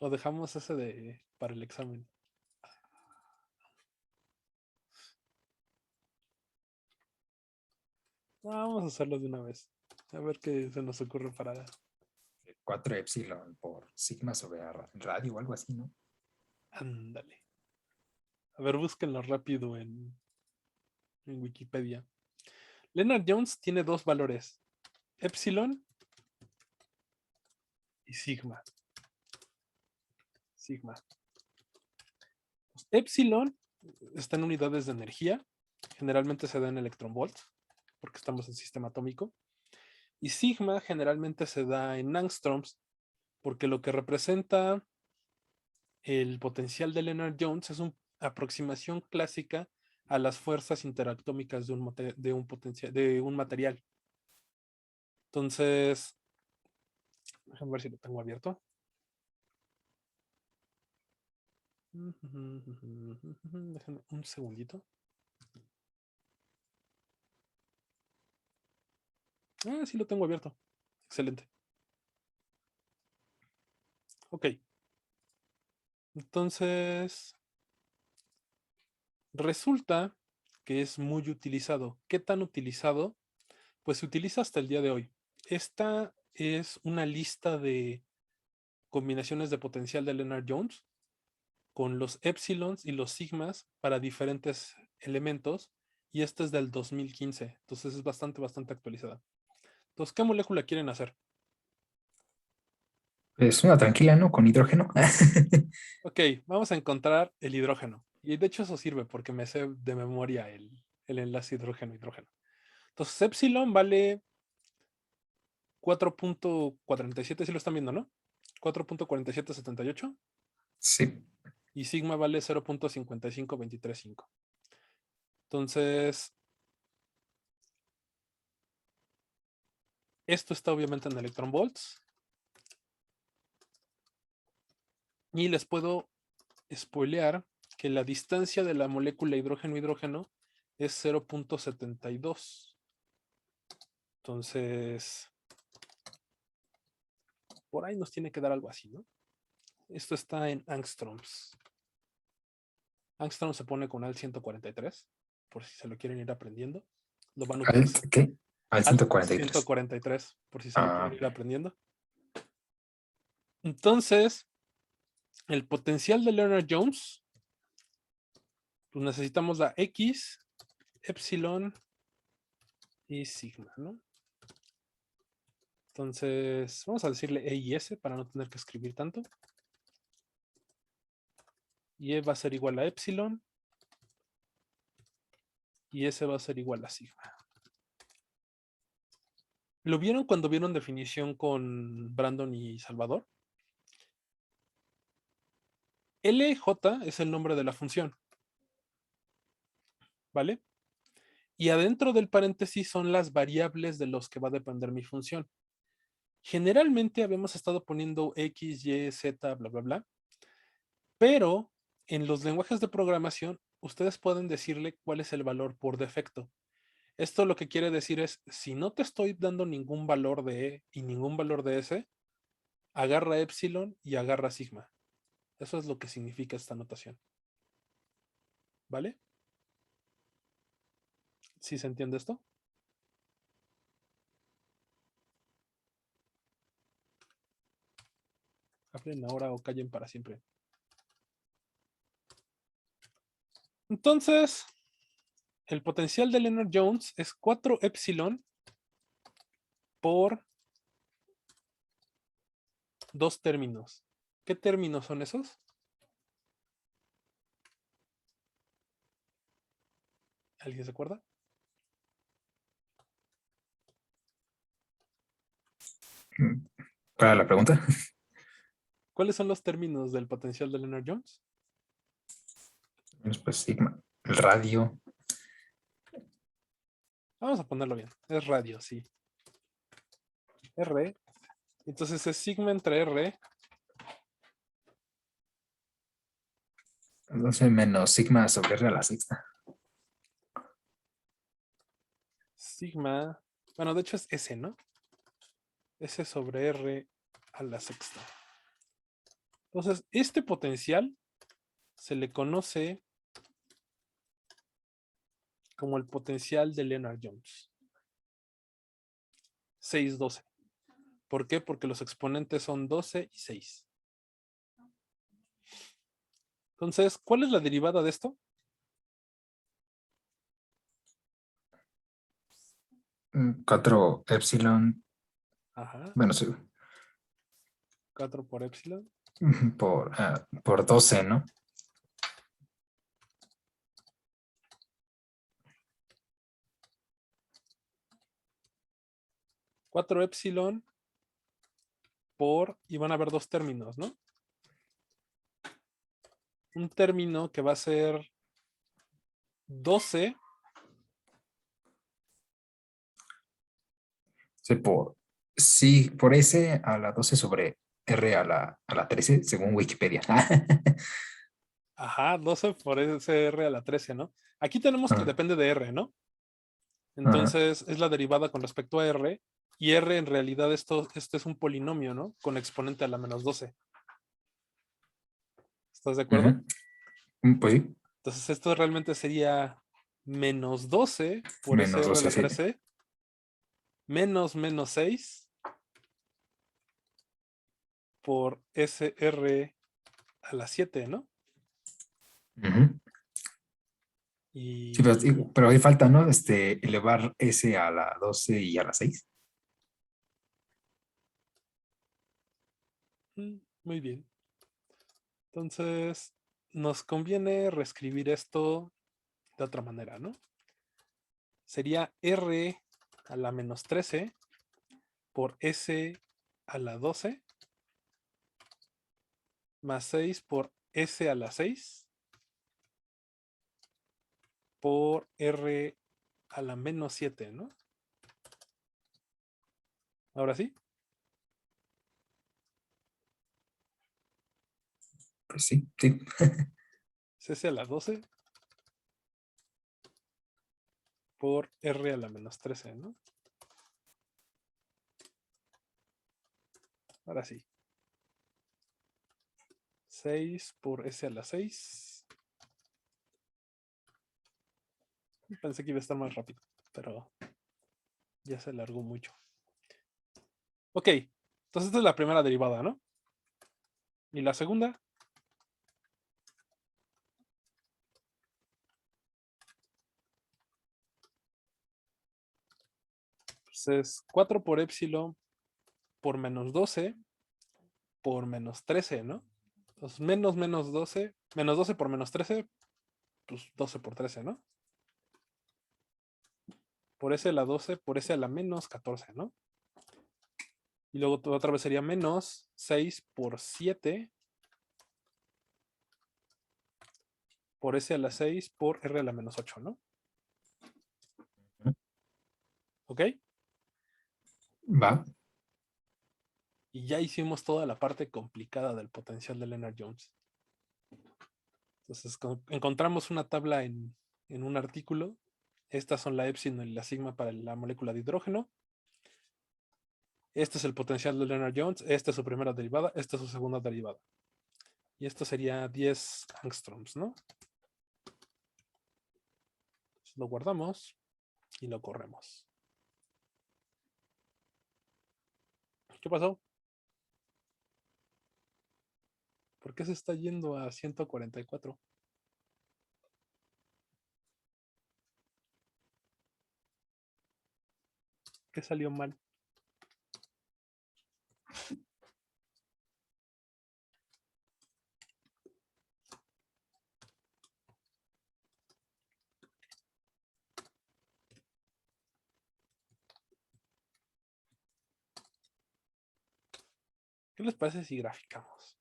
O dejamos ese para el examen. Vamos a hacerlo de una vez. A ver qué se nos ocurre para. 4 epsilon por sigma sobre radio o algo así, ¿no? Ándale. A ver, búsquenlo rápido en Wikipedia. Leonard Jones tiene dos valores: epsilon y sigma. Epsilon está en unidades de energía. Generalmente se da en electronvolts, porque estamos en sistema atómico. Y sigma generalmente se da en angstroms, porque lo que representa el potencial de Leonard Jones es una aproximación clásica a las fuerzas interatómicas de un material. Entonces, déjame ver si lo tengo abierto. Déjenme un segundito. Sí lo tengo abierto. Excelente. Ok. Entonces, resulta que es muy utilizado. ¿Qué tan utilizado? Pues se utiliza hasta el día de hoy. Esta es una lista de combinaciones de potencial de Leonard Jones con los epsilons y los sigmas para diferentes elementos, y esta es del 2015, entonces es bastante actualizada. Entonces, ¿qué molécula quieren hacer? Es una tranquila, ¿no? Con hidrógeno. Ok, vamos a encontrar el hidrógeno, y de hecho eso sirve porque me sé de memoria el enlace hidrógeno-hidrógeno. Entonces, epsilon vale 4.47, si lo están viendo, ¿no? 4.4778. Sí. Y sigma vale 0.55235. Entonces, esto está obviamente en electronvolts. Y les puedo spoilear que la distancia de la molécula hidrógeno-hidrógeno es 0.72. Entonces, por ahí nos tiene que dar algo así, ¿no? Esto está en angstroms. Angstrom se pone con al 143, por si se lo quieren ir aprendiendo. Lo van a utilizar. ¿Qué? Al Al 143. 143, por si se lo quieren ir aprendiendo. Entonces, el potencial de Leonard Jones, pues necesitamos la X, epsilon y sigma, ¿no? Entonces, vamos a decirle E y S para no tener que escribir tanto. Y E va a ser igual a epsilon. Y S va a ser igual a sigma. ¿Lo vieron cuando vieron definición con Brandon y Salvador? LJ es el nombre de la función. ¿Vale? Y adentro del paréntesis son las variables de los que va a depender mi función. Generalmente habíamos estado poniendo X, Y, Z, bla, bla, bla. Pero en los lenguajes de programación, ustedes pueden decirle cuál es el valor por defecto. Esto lo que quiere decir es, si no te estoy dando ningún valor de E y ningún valor de S, agarra epsilon y agarra sigma. Eso es lo que significa esta notación. ¿Vale? ¿Sí se entiende esto? Hablen ahora o callen para siempre. Entonces, el potencial de Lennard-Jones es 4 epsilon por 2 términos. ¿Qué términos son esos? ¿Alguien se acuerda? ¿Cuál era la pregunta? ¿Cuáles son los términos del potencial de Lennard-Jones? Pues sigma. El radio. Vamos a ponerlo bien. Es radio, sí. R. Entonces es sigma entre R. Entonces menos sigma sobre R a la sexta. Sigma. Bueno, de hecho es S, ¿no? S sobre R a la sexta. Entonces, este potencial se le conoce como el potencial de Lennard-Jones. 6,12. ¿Por qué? Porque los exponentes son 12 y 6. Entonces, ¿cuál es la derivada de esto? 4 epsilon. Ajá, Bueno, sí. 4 por epsilon. Por 12, ¿no? Cuatro epsilon por, y van a haber dos términos, ¿no? Un término que va a ser 12 Sí, por S a la 12 sobre R a la 13, según Wikipedia. Ajá, 12 por ese R a la 13, ¿no? Aquí tenemos que Ah, depende de R, ¿no? ajá. Entonces es la derivada con respecto a R. Y R en realidad esto es un polinomio, ¿no? Con exponente a la menos 12. ¿Estás de acuerdo? Ujú. Pues sí, Entonces esto realmente sería menos 12 por ese menos R a 12, la sí. 13 menos menos 6 por ese R a la 7, ¿no? Ujú. Sí, Y pero ahí falta, ¿no? Elevar S a la 12 y a la 6. muy bien. Entonces nos conviene reescribir esto de otra manera, ¿no? Sería R a la menos 13 por S a la 12 más 6 por S a la 6 por R a la menos 7, ¿no? Ahora sí, Pues sí, sí. es S a la 12 por R a la menos 13, ¿no? Ahora sí. 6 por S a la 6. Pensé que iba a estar más rápido, pero ya se alargó mucho. Ok, entonces esta es la primera derivada, ¿no? Y la segunda, pues es 4 por epsilon por menos 12 por menos 13, ¿no? Entonces menos 12, menos 12 por menos 13, pues 12 por 13, ¿no? Por ese a la 12, por ese a la menos 14, ¿no? Y luego otra vez sería menos 6 por 7 por ese a la 6 por R a la menos 8, ¿no? ¿Ok? Va. Y ya hicimos toda la parte complicada del potencial de Lennard-Jones. Entonces encontramos una tabla en un artículo. Estas son la epsilon y la sigma para la molécula de hidrógeno. Este es el potencial de Lennard-Jones. Esta es su primera derivada. Esta es su segunda derivada. Y esto sería 10 angstroms, ¿no? Entonces lo guardamos y lo corremos. ¿Qué pasó? ¿Por qué se está yendo a 144? ¿Qué salió mal? ¿Qué les parece si graficamos?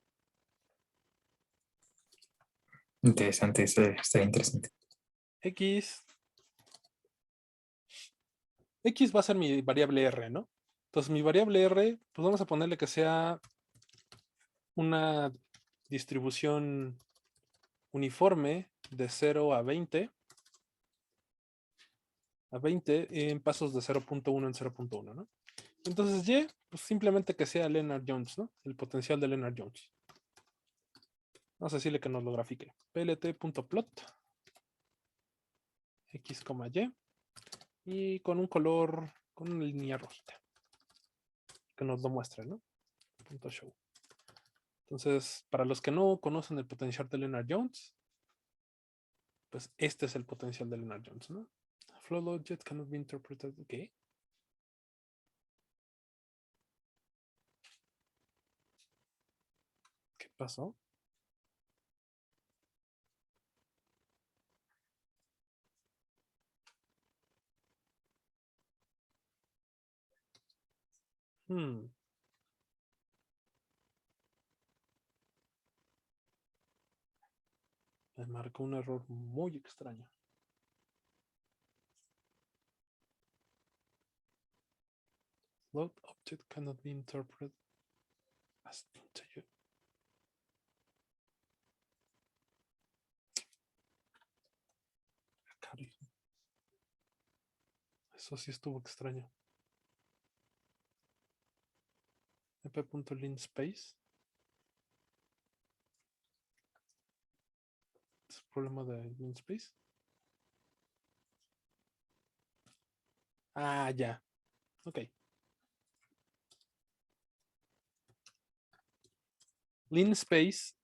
Interesante, estaría interesante. X va a ser mi variable R, ¿no? Entonces mi variable R, pues vamos a ponerle que sea una distribución uniforme de 0 a 20 en pasos de 0.1 en 0.1, ¿no? Entonces Y, pues simplemente que sea Lennard Jones, ¿no? El potencial de Lennard Jones. Vamos a decirle que nos lo grafique. plt.plot x, y y con un color, con una línea rojita que nos lo muestre, ¿no? Punto show. Entonces, para los que no conocen el potencial de Lennard Jones, pues este es el potencial de Lennard Jones, ¿no? Flow object cannot be interpreted. ¿Qué? ¿Qué pasó? Me marcó un error muy extraño. Float object cannot be interpreted as integer. Eso sí estuvo extraño. ep.linspace. ¿Es problema de linspace? Ah, ya. Ok. Linspace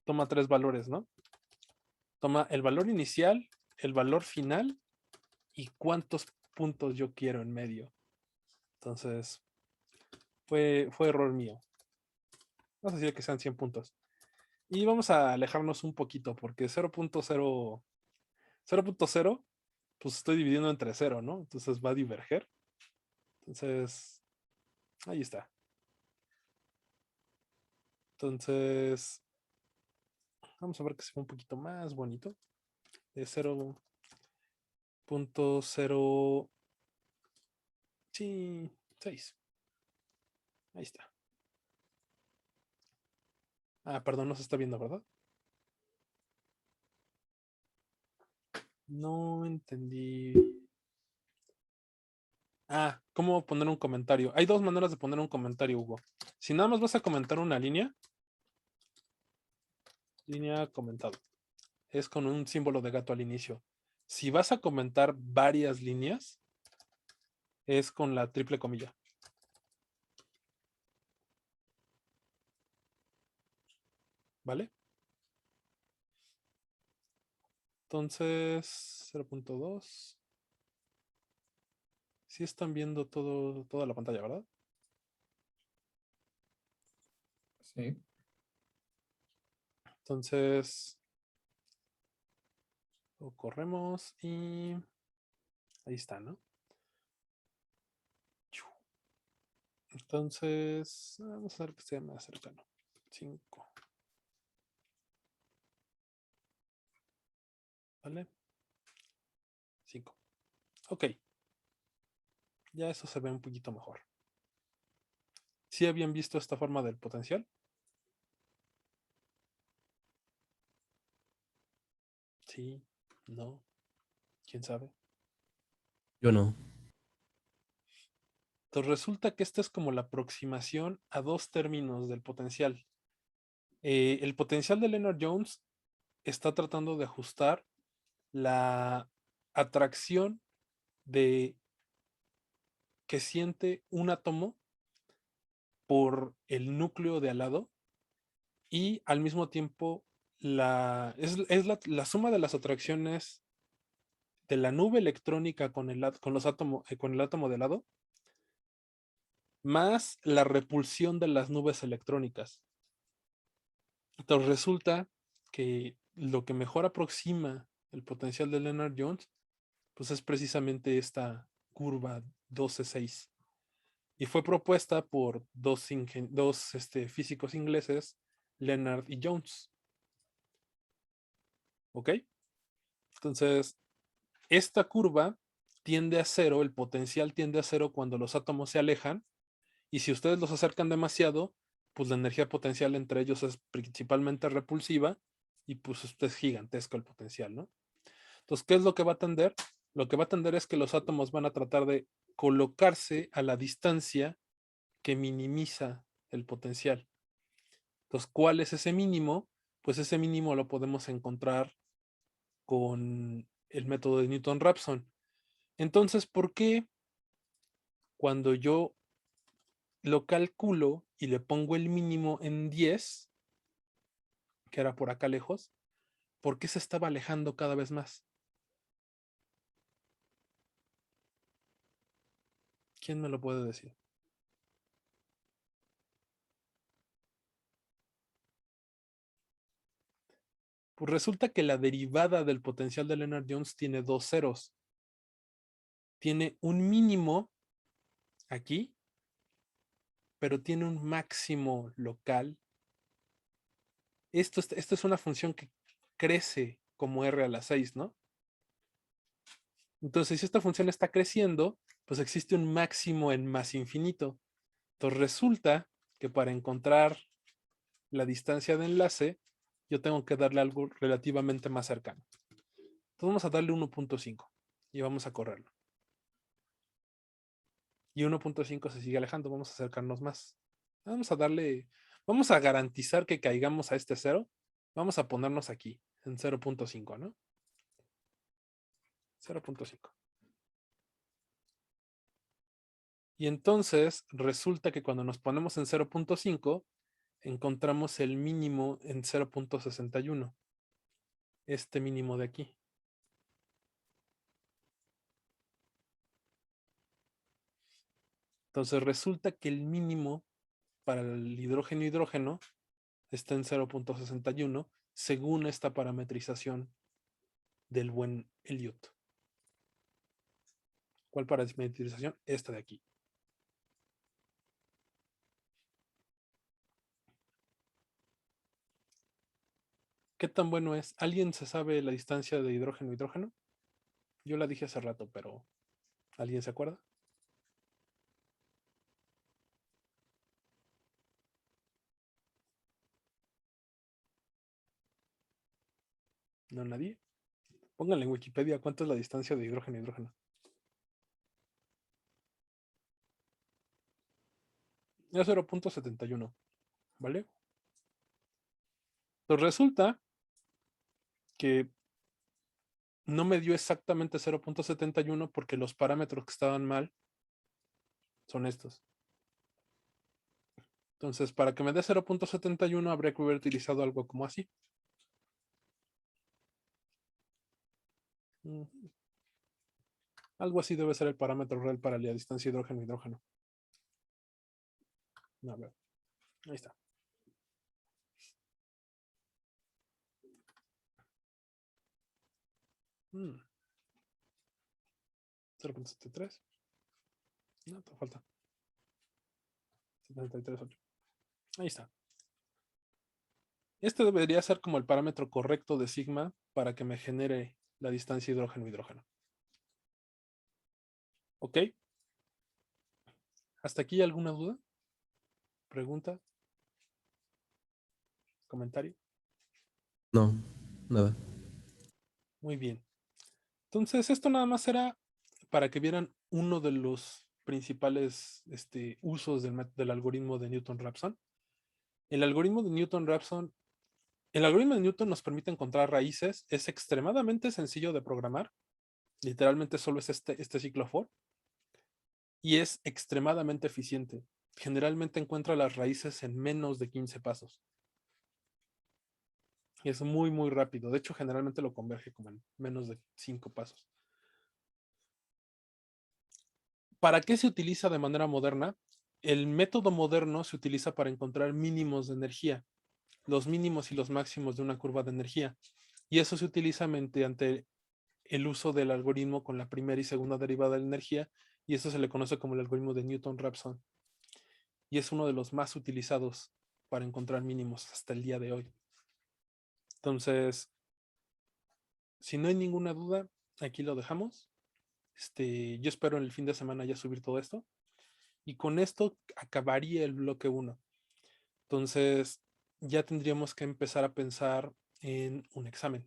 toma 3 valores, ¿no? Toma el valor inicial, el valor final y cuántos puntos yo quiero en medio. Entonces, fue error mío. Vamos a decir que sean 100 puntos. Y vamos a alejarnos un poquito porque 0.0, pues estoy dividiendo entre 0, ¿no? Entonces va a diverger. Entonces, ahí está. Entonces, vamos a ver que sea un poquito más bonito. De 0.0, sí, 6. Ahí está. Ah, perdón, no se está viendo, ¿verdad? No entendí. Ah, ¿cómo poner un comentario? Hay 2 maneras de poner un comentario, Hugo. Si nada más vas a comentar una línea comentado. Es con un símbolo de gato al inicio. Si vas a comentar varias líneas, es con la triple comilla. ¿Vale? Entonces, 0.2. Sí están viendo toda la pantalla, ¿verdad? Sí. Entonces, lo corremos y ahí está, ¿no? Entonces, vamos a ver que sea más cercano. 5. ¿Vale? 5. Ok. Ya eso se ve un poquito mejor. ¿Sí habían visto esta forma del potencial? Sí, no, quién sabe. Yo no. Entonces resulta que esta es como la aproximación a 2 términos del potencial. El potencial de Lennard Jones está tratando de ajustar la atracción de que siente un átomo por el núcleo de al lado y al mismo tiempo la suma de las atracciones de la nube electrónica con con el átomo de lado, más la repulsión de las nubes electrónicas. Entonces resulta que lo que mejor aproxima el potencial de Lennard-Jones, pues es precisamente esta curva 12.6. Y fue propuesta por dos físicos ingleses, Lennard y Jones. ¿Ok? Entonces, esta curva tiende a cero, el potencial tiende a cero cuando los átomos se alejan, y si ustedes los acercan demasiado, pues la energía potencial entre ellos es principalmente repulsiva, y pues es gigantesco el potencial, ¿no? Entonces, ¿qué es lo que va a tender? Lo que va a tender es que los átomos van a tratar de colocarse a la distancia que minimiza el potencial. Entonces, ¿cuál es ese mínimo? Pues ese mínimo lo podemos encontrar con el método de Newton-Raphson. Entonces, ¿por qué cuando yo lo calculo y le pongo el mínimo en 10, que era por acá lejos, por qué se estaba alejando cada vez más? ¿Quién me lo puede decir? Pues resulta que la derivada del potencial de Lennard-Jones tiene dos ceros. Tiene un mínimo aquí, pero tiene un máximo local. Esto es una función que crece como r a la 6, ¿no? Entonces, si esta función está creciendo, pues existe un máximo en más infinito. Entonces, resulta que para encontrar la distancia de enlace, yo tengo que darle algo relativamente más cercano. Entonces, vamos a darle 1.5 y vamos a correrlo. Y 1.5 se sigue alejando, vamos a acercarnos más. Vamos a garantizar que caigamos a este 0. Vamos a ponernos aquí, en 0.5, ¿no? 0.5. Y entonces resulta que cuando nos ponemos en 0.5, encontramos el mínimo en 0.61. Este mínimo de aquí. Entonces resulta que el mínimo para el hidrógeno-hidrógeno está en 0.61 según esta parametrización del buen Elliot. ¿Cuál parametrización? Esta de aquí. ¿Qué tan bueno es? ¿Alguien se sabe la distancia de hidrógeno-hidrógeno? Yo la dije hace rato, pero ¿alguien se acuerda? ¿No, nadie? Pónganle en Wikipedia cuánto es la distancia de hidrógeno-hidrógeno. Es 0.71, ¿vale? Pues resulta que no me dio exactamente 0.71 porque los parámetros que estaban mal son estos. Entonces, para que me dé 0.71 habría que haber utilizado algo como así. Algo así debe ser el parámetro real para la distancia hidrógeno-hidrógeno. A ver, ahí está. Mm. 0.73. No, te falta. 73.8. Ahí está. Este debería ser como el parámetro correcto de sigma para que me genere la distancia hidrógeno-hidrógeno. ¿Ok? ¿Hasta aquí alguna duda? ¿Pregunta? ¿Comentario? No, nada. Muy bien. Entonces, esto nada más era para que vieran uno de los principales usos del algoritmo de Newton-Raphson. El algoritmo de Newton-Raphson, el algoritmo de Newton nos permite encontrar raíces, es extremadamente sencillo de programar, literalmente solo es este ciclo for, y es extremadamente eficiente. Generalmente encuentra las raíces en menos de 15 pasos. Y es muy, muy rápido. De hecho, generalmente lo converge como en menos de 5 pasos. ¿Para qué se utiliza de manera moderna? El método moderno se utiliza para encontrar mínimos de energía, los mínimos y los máximos de una curva de energía. Y eso se utiliza mediante el uso del algoritmo con la primera y segunda derivada de la energía, y eso se le conoce como el algoritmo de Newton-Raphson. Y es uno de los más utilizados para encontrar mínimos hasta el día de hoy. Entonces, si no hay ninguna duda, aquí lo dejamos. Yo espero en el fin de semana ya subir todo esto. Y con esto acabaría el bloque 1. Entonces, ya tendríamos que empezar a pensar en un examen.